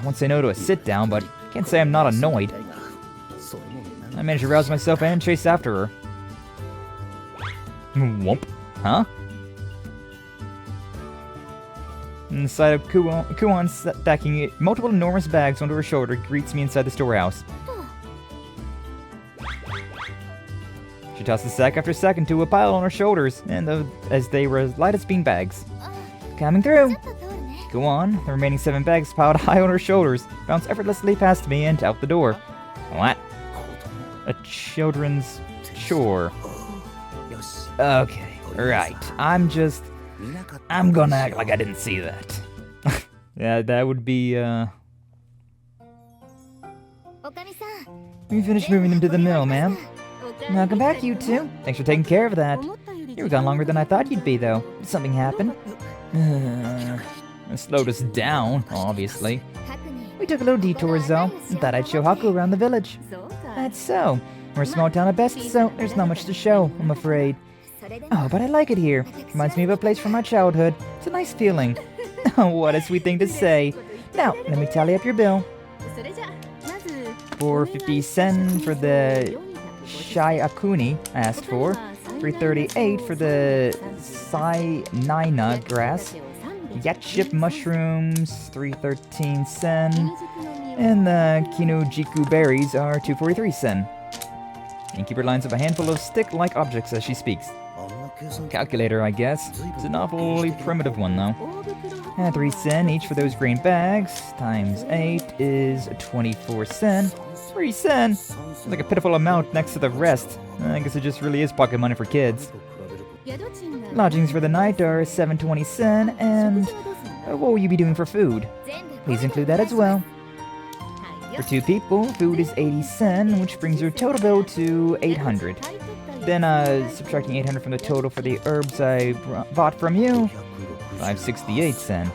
I won't say no to a sit down, but can't say I'm not annoyed. I managed to rouse myself and chase after her. Whoomp. Huh? Inside of Kuon stacking multiple enormous bags onto her shoulder greets me inside the storehouse. She tosses sack after sack into a pile on her shoulders, and as they were as light as bean bags. Coming through. Kuon, the remaining 7 bags piled high on her shoulders, bounce effortlessly past me and out the door. What? A children's chore. Okay, right. I'm gonna act like I didn't see that. Yeah, that would be, We finished moving them to the mill, ma'am. Welcome back, you two. Thanks for taking care of that. You were gone longer than I thought you'd be, though. Did something happen? It slowed us down, obviously. We took a little detour, though. Thought I'd show Haku around the village. That's so. We're a small town at best, so there's not much to show, I'm afraid. Oh, but I like it here. Reminds me of a place from my childhood. It's a nice feeling. Oh, what a sweet thing to say. Now, let me tally up your bill. 450 sen for the Shiravune I asked for. 338 for the Nina grass. Yatship mushrooms, 313 sen. And the Kinojiku berries are 243 sen. Innkeeper lines up a handful of stick-like objects as she speaks. Calculator, I guess. It's an awfully primitive one, though. 3 sen each for those green bags. Times 8 is 24 sen. 3 sen! It's like a pitiful amount next to the rest. I guess it just really is pocket money for kids. Lodgings for the night are 720 sen, and what will you be doing for food? Please include that as well. For 2 people, food is 80 sen, which brings your total bill to 800. Then, subtracting 800 from the total for the herbs I bought from you, 568 sen.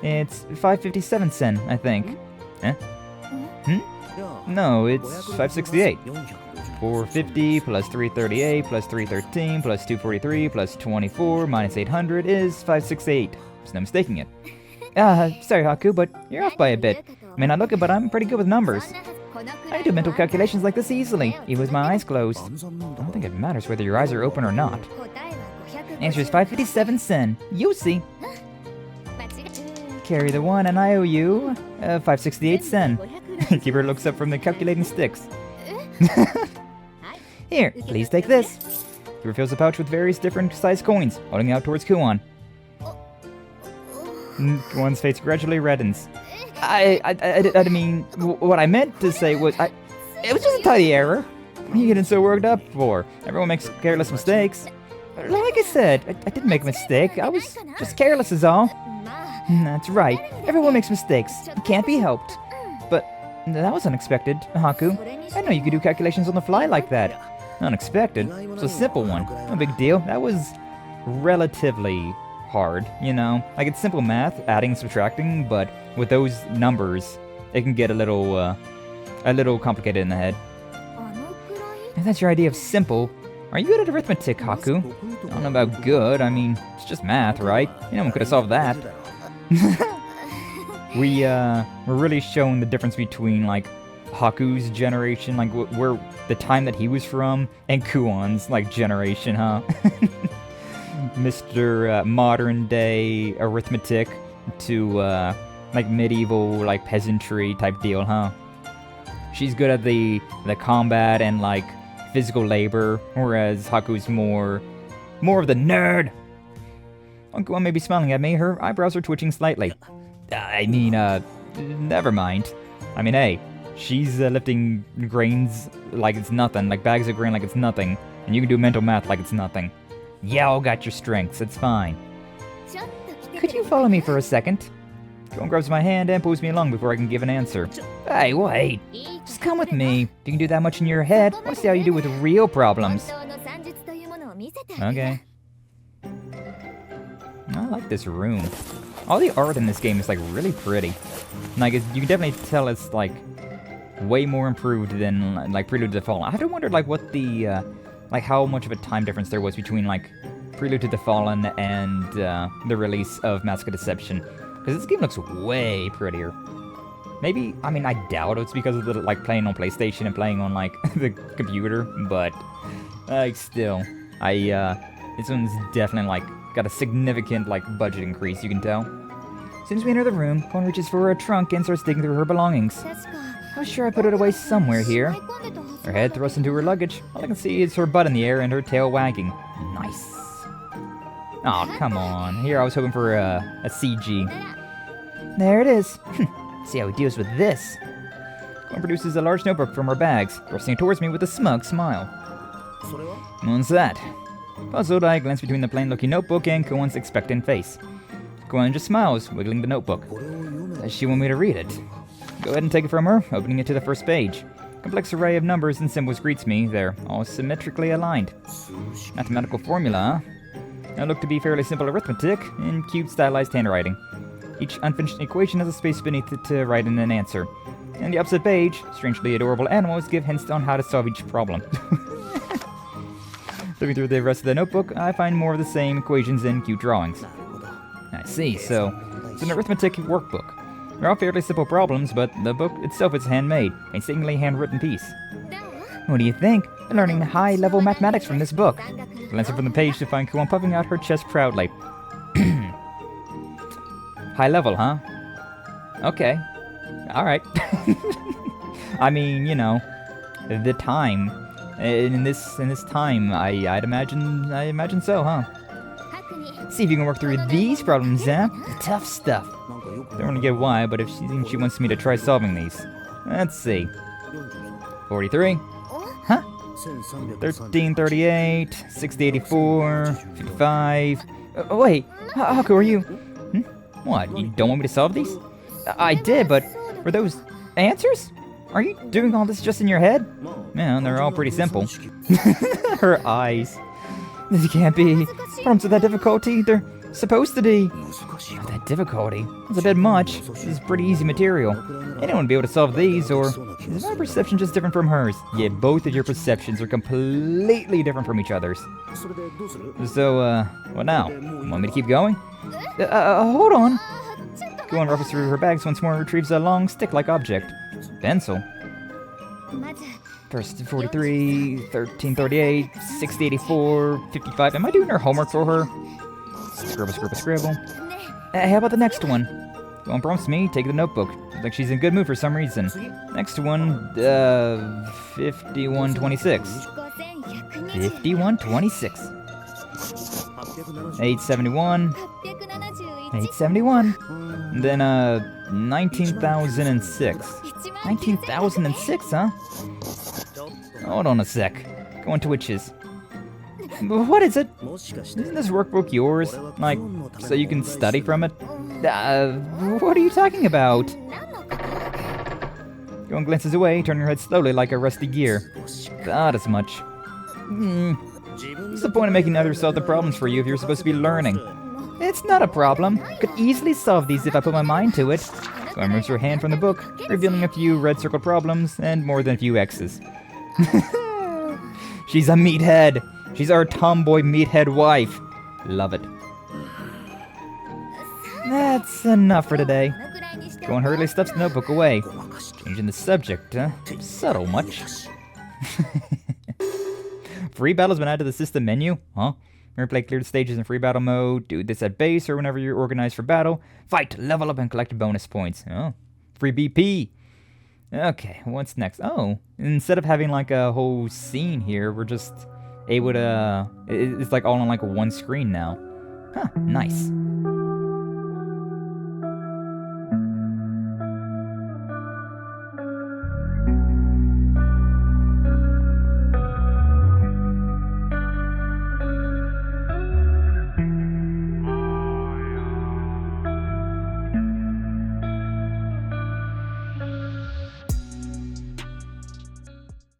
It's 557 sen, I think. Eh? No, it's 568. 450 plus 338 plus 313 plus 243 plus 24 minus 800 is 568. There's no mistaking it. Sorry, Haku, but you're off by a bit. May not look it, but I'm pretty good with numbers. I do mental calculations like this easily, even with my eyes closed. I don't think it matters whether your eyes are open or not. Answer is 557 sen. You see. Carry the 1 and I owe you 568 sen. Keeper looks up from the calculating sticks. Here, please take this. Keeper fills a pouch with various different sized coins, holding out towards Kuon. Kuon's face gradually reddens. I mean, what I meant to say was, it was just a tiny error. What are you getting so worked up for? Everyone makes careless mistakes. Like I said, I didn't make a mistake. I was just careless is all. That's right. Everyone makes mistakes. It can't be helped. But that was unexpected, Haku. I didn't know you could do calculations on the fly like that. Unexpected? It's a simple one. No big deal. That was relatively hard, you know? Like, it's simple math, adding and subtracting, but with those numbers, it can get a little complicated in the head. If that's your idea of simple, are you good at arithmetic, Haku? I don't know about good, I mean, it's just math, right? Anyone could have solved that. We're really showing the difference between, like, Haku's generation, like, where the time that he was from, and Kuon's, like, generation, huh? Mr. Modern day arithmetic to, like, medieval, like, peasantry type deal, huh? She's good at the combat and, like, physical labor, whereas Haku's more of the nerd. Kuon may be smiling at me. Her eyebrows are twitching slightly. Never mind. I mean, hey, she's lifting grains like it's nothing, like bags of grain like it's nothing, and you can do mental math like it's nothing. Y'all got your strengths, it's fine. Could you follow me for a second? Kuon grabs my hand and pulls me along before I can give an answer. Hey, wait. Just come with me. If you can do that much in your head, I want to see how you do with real problems. Okay. I like this room. All the art in this game is like really pretty. Like you can definitely tell it's like way more improved than like Prelude to the Fallen. I have to wonder like what the like how much of a time difference there was between like Prelude to the Fallen and the release of Mask of Deception, because this game looks way prettier. Maybe, I mean, I doubt it's because of the like playing on PlayStation and playing on like the computer, but like still, this one's definitely like got a significant like budget increase, you can tell. As soon as we enter the room, Kuon reaches for her trunk and starts digging through her belongings. I'm sure I put it away somewhere here. Her head thrust into her luggage. All I can see is her butt in the air and her tail wagging. Nice. Aw, come on. Here I was hoping for a CG. There it is. See how he deals with this. Kuon produces a large notebook from her bags, thrusting it towards me with a smug smile. What's that? Puzzled, I glance between the plain-looking notebook and Kuon's expectant face. Kuon just smiles, wiggling the notebook. Does she want me to read it? Go ahead and take it from her, opening it to the first page. Complex array of numbers and symbols greets me. They're all symmetrically aligned. Mathematical formula, huh? They look to be fairly simple arithmetic in cute stylized handwriting. Each unfinished equation has a space beneath it to write in an answer. And the opposite page, strangely adorable animals give hints on how to solve each problem. Looking through the rest of the notebook, I find more of the same equations and cute drawings. I see, so it's an arithmetic workbook. They're all fairly simple problems, but the book itself is handmade, a painstakingly handwritten piece. What do you think? I'm learning high-level mathematics from this book. Glancing from the page to find Kuon puffing out her chest proudly. High level, huh? Okay. Alright. I mean, you know, the time. In this time, I'd imagine so, huh? See if you can work through these problems, huh? The tough stuff. Don't really get why, but if she thinks she wants me to try solving these. Let's see. 43. Huh? 1338, 6084, 55. Wait, Haku, are you... What, you don't want me to solve these? I did, but were those answers? Are you doing all this just in your head? Man, they're all pretty simple. Her eyes. This can't be. Problems with that difficulty, they're supposed to be. Oh, that difficulty. That's a bit much. This is pretty easy material. Anyone would be able to solve these, or is my perception just different from hers? Yeah, both of your perceptions are completely different from each other's. So, what now? Want me to keep going? Hold on. Kuon ruffles through her bags once more and retrieves a long stick-like object. Pencil. First 43, 1338, 6084, 55. Am I doing her homework for her? Scribble. How about the next one? Kuon prompts me, take the notebook. Looks like she's in a good mood for some reason. Next one, 5126. 5126. 871. 871. And then, 19,006. 19,006, huh? Hold on a sec. Going to witches. What is it? Isn't this workbook yours? Like, so you can study from it? What are you talking about? Kuon glances away, turning her head slowly like a rusty gear. Thought as much. What's the point of making others solve the problems for you if you're supposed to be learning? It's not a problem. Could easily solve these if I put my mind to it. Kuon moves her hand from the book, revealing a few red circled problems and more than a few X's. She's a meathead. She's our tomboy meathead wife. Love it. That's enough for today. Kuon hurriedly stuffs the notebook away. Changing the subject, huh? Subtle much. Free battle's been added to the system menu, huh? Replay cleared stages in free battle mode. Do this at base or whenever you're organized for battle. Fight, level up, and collect bonus points. Oh, free BP. Okay, what's next? Oh, instead of having like a whole scene here, we're just able to... It's like all on like one screen now. Huh, nice.